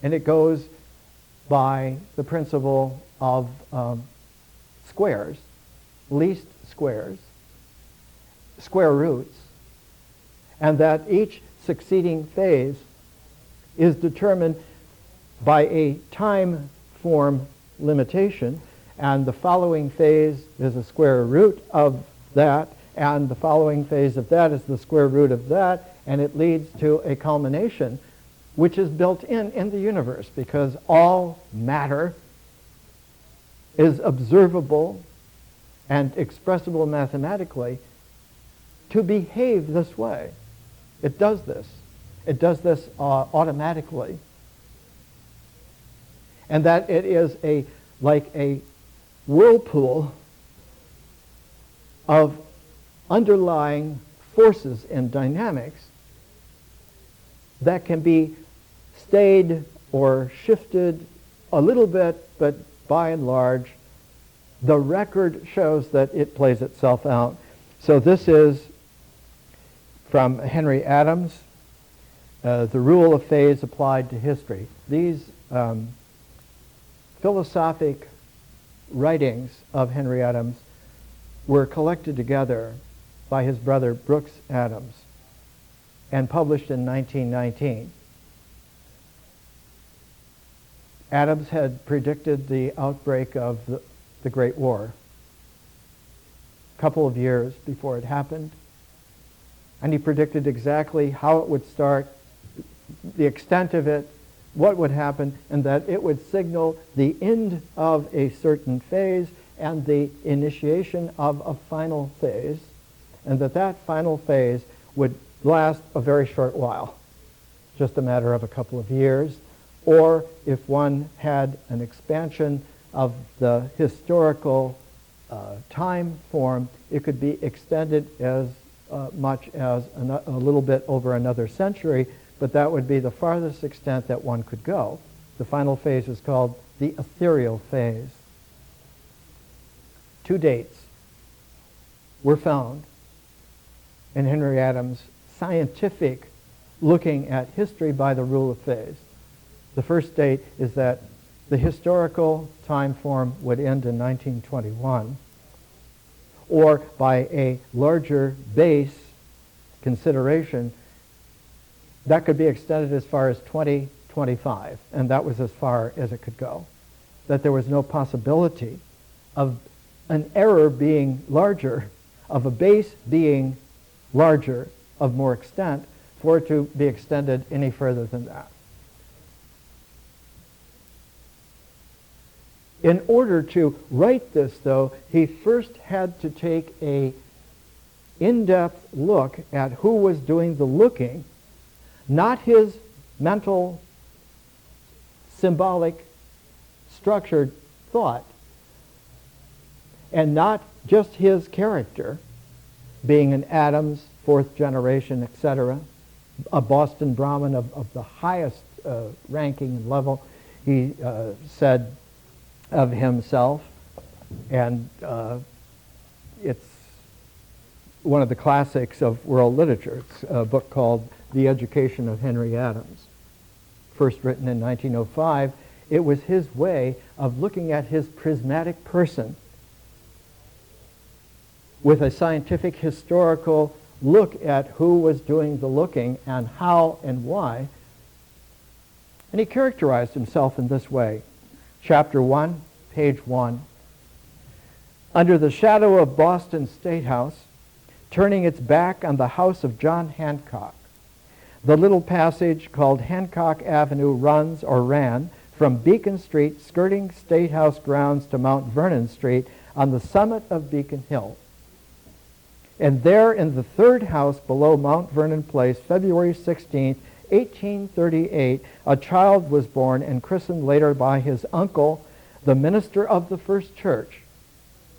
And it goes by the principle of squares, least squares, square roots, and that each succeeding phase is determined by a time form limitation, and the following phase is a square root of that, and the following phase of that is the square root of that, and it leads to a culmination which is built in the universe, because all matter is observable and expressible mathematically to behave this way. It does this. It does this automatically. And that it is like a whirlpool of underlying forces in dynamics that can be stayed or shifted a little bit, but by and large, the record shows that it plays itself out. So this is from Henry Adams, the rule of phase applied to history. These philosophic writings of Henry Adams were collected together by his brother Brooks Adams and published in 1919. Adams had predicted the outbreak of the Great War a couple of years before it happened, and he predicted exactly how it would start, the extent of it, what would happen, and that it would signal the end of a certain phase and the initiation of a final phase, and that final phase would last a very short while, just a matter of a couple of years, or if one had an expansion of the historical time form, it could be extended as much as a little bit over another century, but that would be the farthest extent that one could go. The final phase is called the ethereal phase. 2 dates were found in Henry Adams' scientific looking at history by the rule of phase. The first date is that the historical time form would end in 1921, or by a larger base consideration, that could be extended as far as 2025, and that was as far as it could go. That there was no possibility of an error being larger, of a base being larger, of more extent, for it to be extended any further than that. In order to write this, though, he first had to take a in-depth look at who was doing the looking, not his mental, symbolic, structured thought, and not just his character, being an Adams, fourth generation, etc., a Boston Brahmin of the highest ranking level. He said of himself, and it's one of the classics of world literature. It's a book called The Education of Henry Adams, first written in 1905. It was his way of looking at his prismatic person with a scientific historical look at who was doing the looking and how and why. And he characterized himself in this way. Chapter 1, page 1. Under the shadow of Boston State House, turning its back on the house of John Hancock, the little passage called Hancock Avenue runs or ran from Beacon Street, skirting State House grounds, to Mount Vernon Street on the summit of Beacon Hill. And there in the third house below Mount Vernon Place, February 16th, 1838, a child was born and christened later by his uncle, the minister of the First Church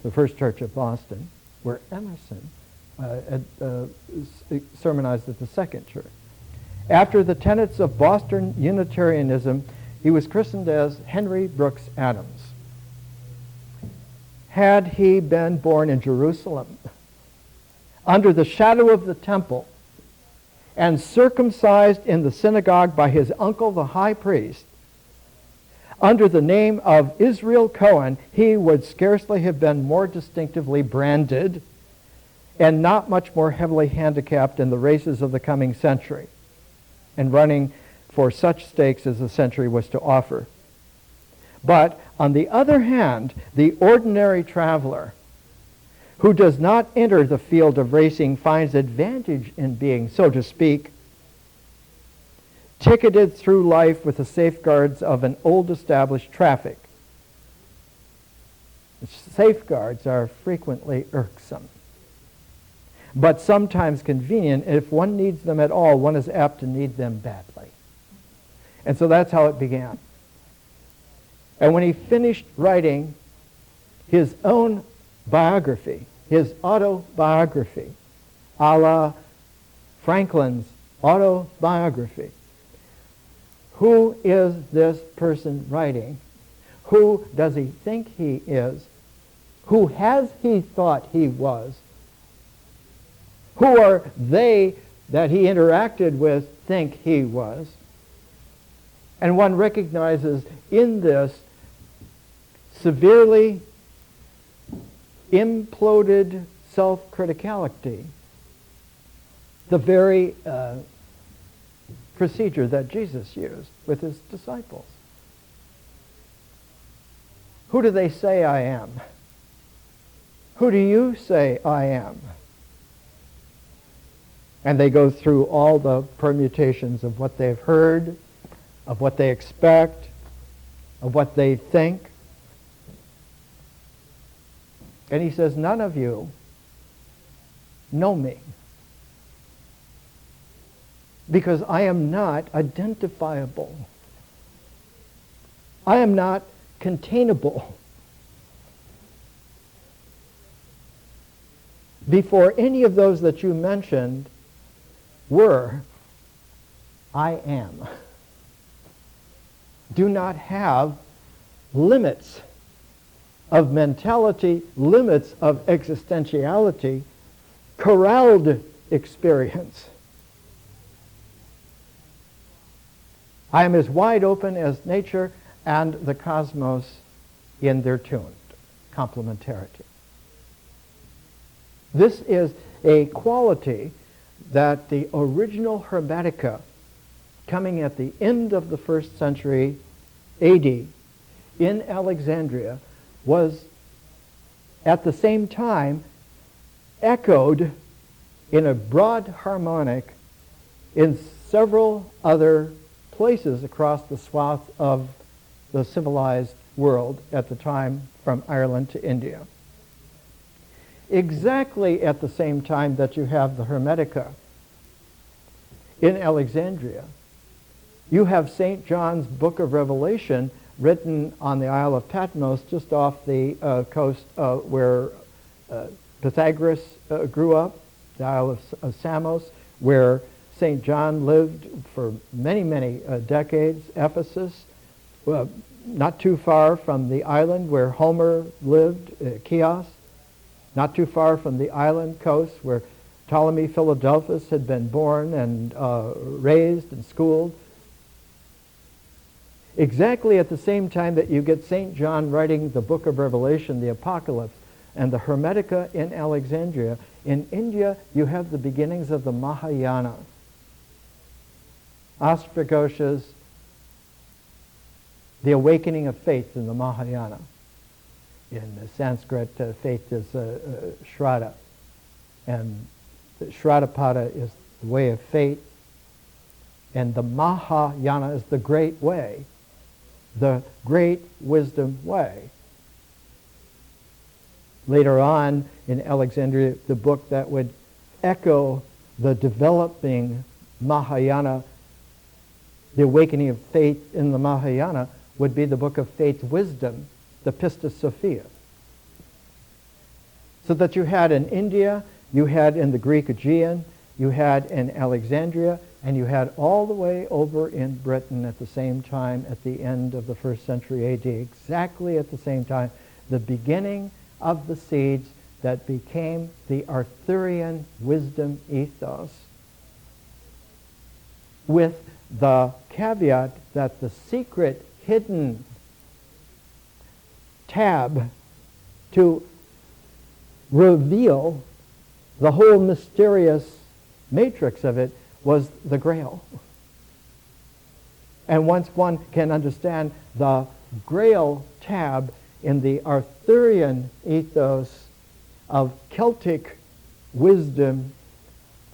of Boston, where Emerson sermonized at the Second Church. After the tenets of Boston Unitarianism, he was christened as Henry Brooks Adams. Had he been born in Jerusalem, under the shadow of the temple, and circumcised in the synagogue by his uncle the high priest, under the name of Israel Cohen, he would scarcely have been more distinctively branded and not much more heavily handicapped in the races of the coming century and running for such stakes as the century was to offer. But on the other hand, the ordinary traveler who does not enter the field of racing finds advantage in being, so to speak, ticketed through life with the safeguards of an old established traffic. Safeguards are frequently irksome, but sometimes convenient. If one needs them at all, one is apt to need them badly. And so that's how it began. And when he finished writing his own biography, his autobiography, a la Franklin's autobiography, who is this person writing? Who does he think he is? Who has he thought he was? Who are they that he interacted with think he was? And one recognizes in this severely imploded self-criticality the very procedure that Jesus used with his disciples. Who do they say I am? Who do you say I am? And they go through all the permutations of what they've heard, of what they expect, of what they think. And he says, none of you know me, because I am not identifiable. I am not containable. Before any of those that you mentioned were, I am. Do not have limits of mentality, limits of existentiality, corralled experience. I am as wide open as nature and the cosmos in their tune, complementarity. This is a quality that the original Hermetica, coming at the end of the 1st century AD in Alexandria, was at the same time echoed in a broad harmonic in several other places across the swath of the civilized world at the time, from Ireland to India. Exactly at the same time that you have the Hermetica in Alexandria, you have St. John's Book of Revelation written on the Isle of Patmos, just off the coast where Pythagoras grew up, the Isle of Samos, where St. John lived for many, many decades. Ephesus, not too far from the island where Homer lived, Chios, not too far from the island coast where Ptolemy Philadelphus had been born and raised and schooled. Exactly at the same time that you get St. John writing the Book of Revelation, the Apocalypse, and the Hermetica in Alexandria, in India you have the beginnings of the Mahayana. Asvaghosha's The Awakening of Faith in the Mahayana. In Sanskrit, faith is Shraddha. And Shraddhapada is the way of faith. And the Mahayana is the great way, the great wisdom way. Later on in Alexandria, the book that would echo the developing Mahayana, the awakening of faith in the Mahayana, would be the book of faith wisdom, the Pistis Sophia. So that you had in India, you had in the Greek Aegean, you had in Alexandria, and you had all the way over in Britain at the same time, at the end of the 1st century AD, exactly at the same time, the beginning of the seeds that became the Arthurian wisdom ethos, with the caveat that the secret hidden tab to reveal the whole mysterious matrix of it was the Grail. And once one can understand the Grail tab in the Arthurian ethos of Celtic wisdom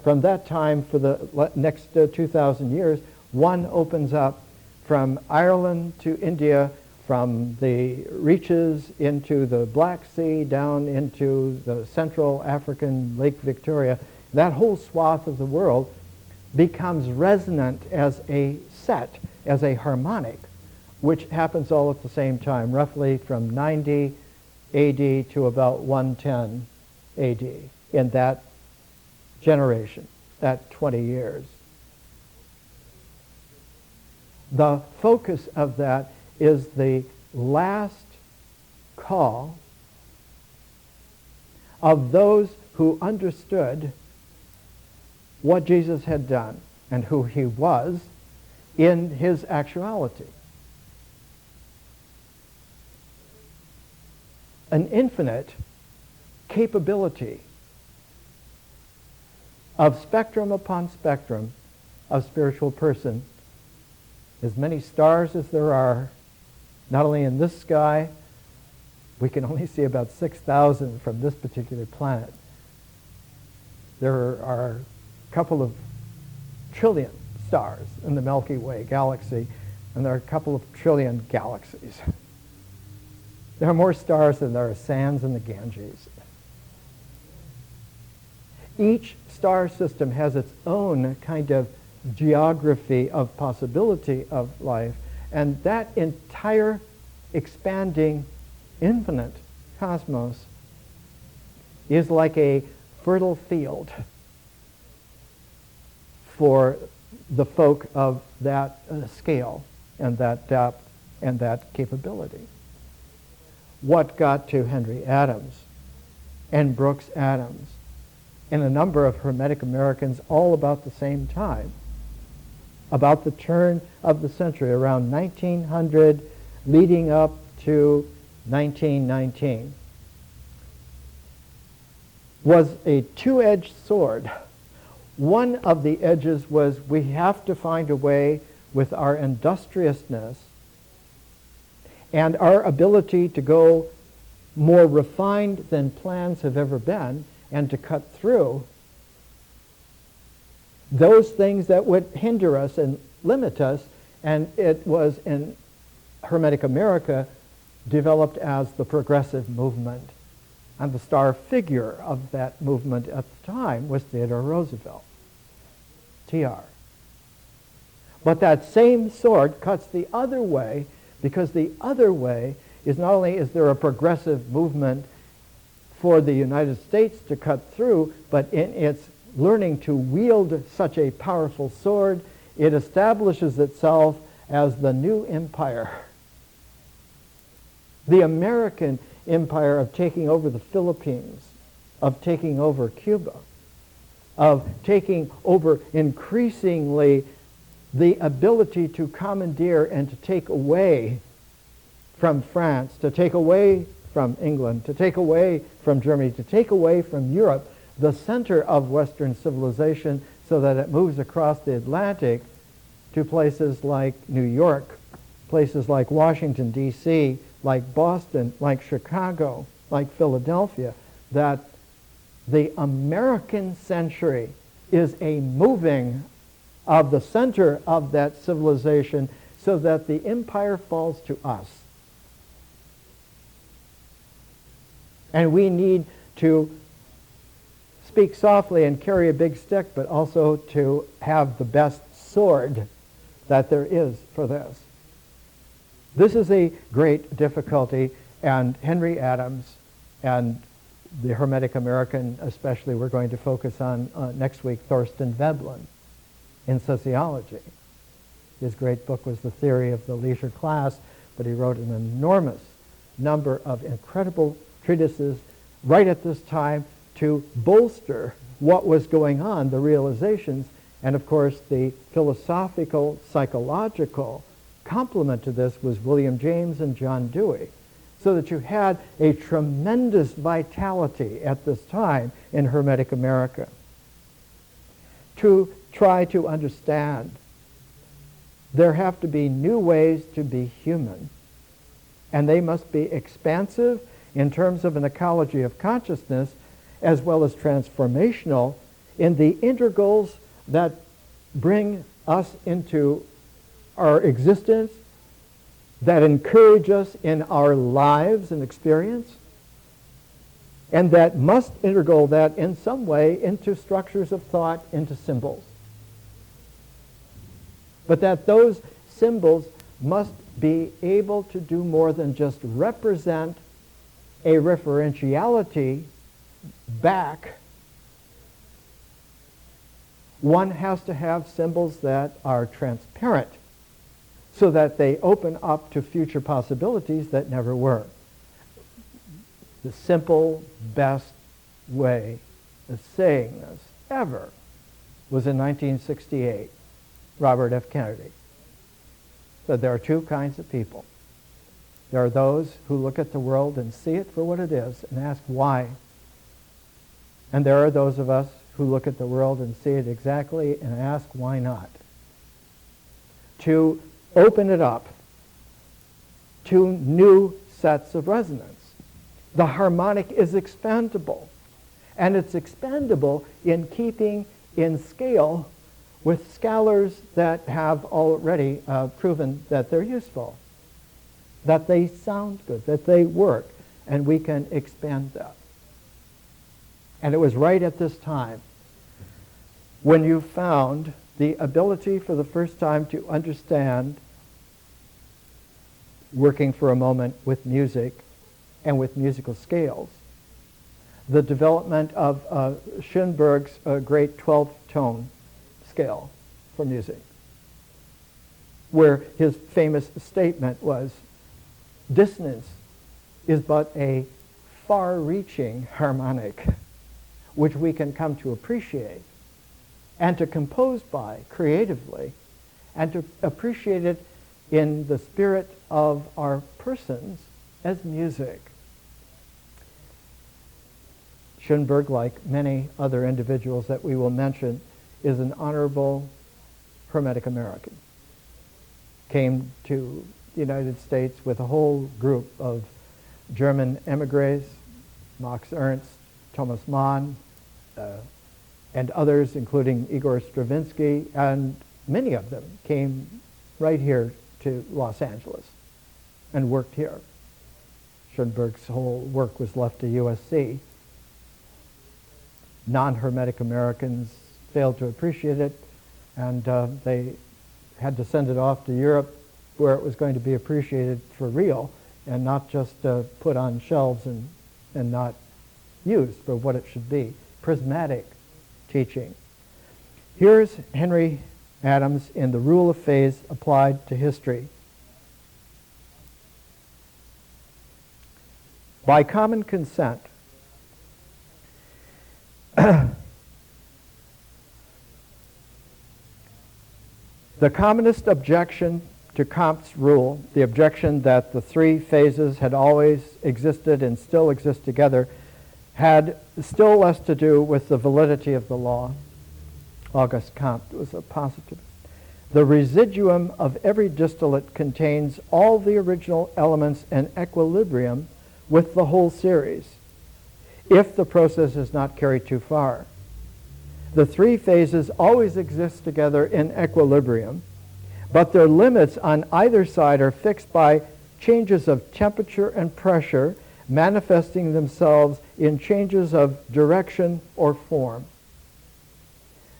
from that time for the next 2,000 years, One opens up from Ireland to India, from the reaches into the Black Sea, down into the Central African Lake Victoria. That whole swath of the world becomes resonant as a set, as a harmonic, which happens all at the same time, roughly from 90 AD to about 110 AD, in that generation, that 20 years. The focus of that is the last call of those who understood what Jesus had done and who he was in his actuality. An infinite capability of spectrum upon spectrum of spiritual person, as many stars as there are, not only in this sky, we can only see about 6,000 from this particular planet. There are a couple of trillion stars in the Milky Way galaxy, and there are a couple of trillion galaxies. There are more stars than there are sands in the Ganges. Each star system has its own kind of geography of possibility of life, and that entire expanding infinite cosmos is like a fertile field for the folk of that scale and that depth and that capability. What got to Henry Adams and Brooks Adams and a number of Hermetic Americans all about the same time, about the turn of the century, around 1900, leading up to 1919, was a two-edged sword. One of the edges was we have to find a way with our industriousness and our ability to go more refined than plans have ever been, and to cut through those things that would hinder us and limit us. And it was in Hermetic America developed as the progressive movement. And the star figure of that movement at the time was Theodore Roosevelt, TR. But that same sword cuts the other way, because the other way is not only is there a progressive movement for the United States to cut through, but in its learning to wield such a powerful sword, it establishes itself as the new empire. The American empire of taking over the Philippines, of taking over Cuba, of taking over increasingly the ability to commandeer and to take away from France, to take away from England, to take away from Germany, to take away from Europe, the center of Western civilization, so that it moves across the Atlantic to places like New York, places like Washington, D.C., like Boston, like Chicago, like Philadelphia, that the American century is a moving of the center of that civilization so that the empire falls to us. And we need to speak softly and carry a big stick, but also to have the best sword that there is for this. This is a great difficulty, and Henry Adams and the Hermetic American especially, we're going to focus on next week, Thorstein Veblen in sociology. His great book was The Theory of the Leisure Class, but he wrote an enormous number of incredible treatises right at this time to bolster what was going on, the realizations, and of course the philosophical, psychological complement to this was William James and John Dewey, so that you had a tremendous vitality at this time in Hermetic America to try to understand there have to be new ways to be human, and they must be expansive in terms of an ecology of consciousness, as well as transformational in the integrals that bring us into our existence, that encourage us in our lives and experience, and that must integrate that in some way into structures of thought, into symbols. But that those symbols must be able to do more than just represent a referentiality back. One has to have symbols that are transparent so that they open up to future possibilities that never were. The simple, best way of saying this ever was in 1968. Robert F. Kennedy said there are two kinds of people. There are those who look at the world and see it for what it is and ask why. And there are those of us who look at the world and see it exactly and ask why not. To open it up to new sets of resonance. The harmonic is expandable, and it's expandable in keeping in scale with scalars that have already proven that they're useful, that they sound good, that they work, and we can expand that. And it was right at this time when you found the ability for the first time to understand, working for a moment with music and with musical scales, the development of Schoenberg's great 12-tone scale for music, where his famous statement was, dissonance is but a far-reaching harmonic which we can come to appreciate and to compose by creatively and to appreciate it in the spirit of our persons as music. Schoenberg, like many other individuals that we will mention, is an honorable Hermetic American. Came to the United States with a whole group of German emigres, Max Ernst, Thomas Mann, and others, including Igor Stravinsky, and many of them came right here to Los Angeles and worked here. Schoenberg's whole work was left to USC. Non-Hermetic Americans failed to appreciate it, and they had to send it off to Europe where it was going to be appreciated for real and not just put on shelves and not used for what it should be. Prismatic teaching. Here's Henry Adams in The Rule of Phase Applied to History. By common consent, the commonest objection to Comte's rule, the objection that the three phases had always existed and still exist together, had still less to do with the validity of the law. Auguste Comte was a positivist. The residuum of every distillate contains all the original elements in equilibrium with the whole series, if the process is not carried too far. The three phases always exist together in equilibrium, but their limits on either side are fixed by changes of temperature and pressure, manifesting themselves in changes of direction or form.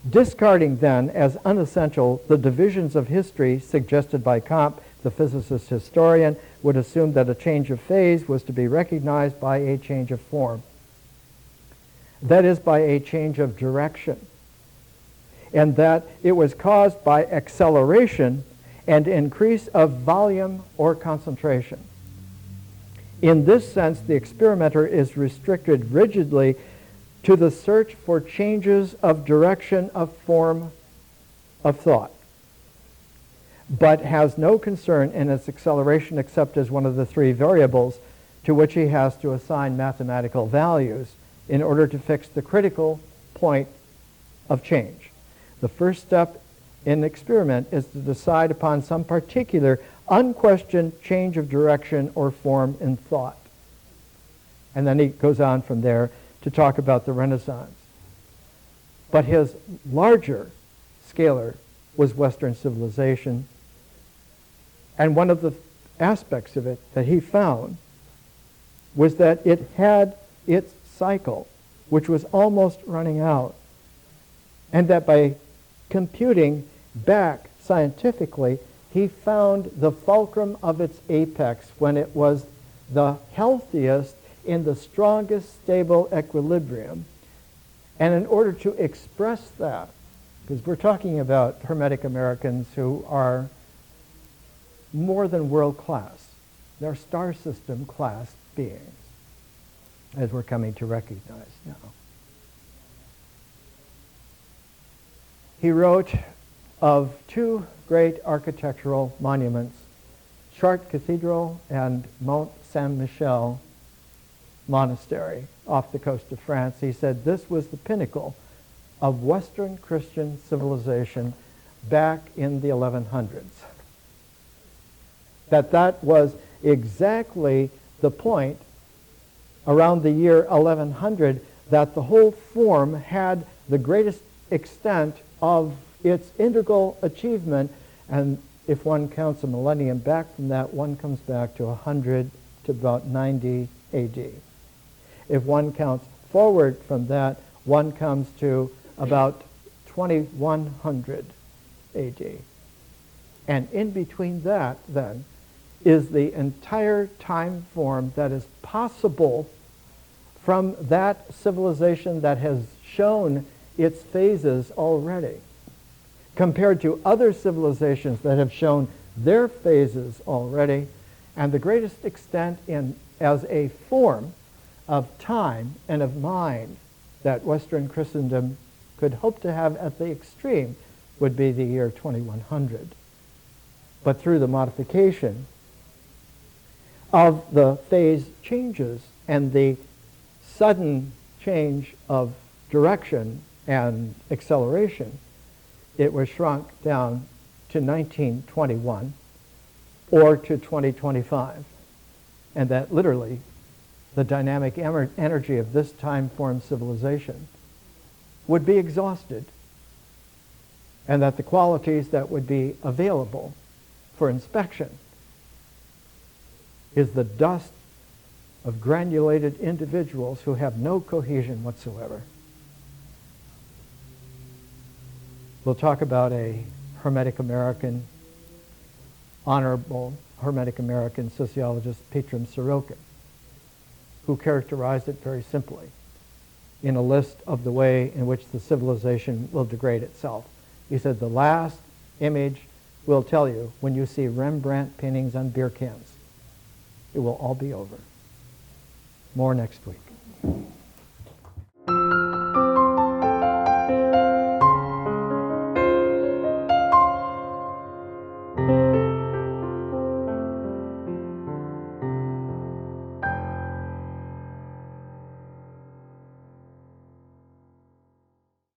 Discarding then as unessential the divisions of history suggested by Comte, the physicist historian would assume that a change of phase was to be recognized by a change of form. That is, by a change of direction, and that it was caused by acceleration and increase of volume or concentration. In this sense, the experimenter is restricted rigidly to the search for changes of direction, of form, of thought, but has no concern in its acceleration except as one of the three variables to which he has to assign mathematical values in order to fix the critical point of change. The first step in the experiment is to decide upon some particular unquestioned change of direction or form in thought. And then he goes on from there to talk about the Renaissance. But his larger scalar was Western civilization And one of the aspects of it that he found was that it had its cycle, which was almost running out. And that by computing back scientifically, he found the fulcrum of its apex when it was the healthiest in the strongest stable equilibrium. And in order to express that, because we're talking about Hermetic Americans who are more than world class, they're star system class beings, as we're coming to recognize now. He wrote of two great architectural monuments, Chartres Cathedral and Mont Saint-Michel Monastery off the coast of France. He said this was the pinnacle of Western Christian civilization back in the 1100s. That was exactly the point around the year 1100 that the whole form had the greatest extent of its integral achievement. And if one counts a millennium back from that, one comes back to 100 to about 90 AD. If one counts forward from that, one comes to about 2100 AD. And in between that, then, is the entire time form that is possible from that civilization that has shown its phases already, compared to other civilizations that have shown their phases already, and the greatest extent as a form of time and of mind that Western Christendom could hope to have at the extreme would be the year 2100. But through the modification of the phase changes and the sudden change of direction and acceleration, it was shrunk down to 1921 or to 2025. And that literally the dynamic energy of this time-form civilization would be exhausted, and that the qualities that would be available for inspection is the dust of granulated individuals who have no cohesion whatsoever. We'll talk about a Hermetic American, honorable Hermetic American sociologist, Petram Sorokin, who characterized it very simply in a list of the way in which the civilization will degrade itself. He said, the last image will tell you when you see Rembrandt paintings on beer cans. It will all be over. More next week.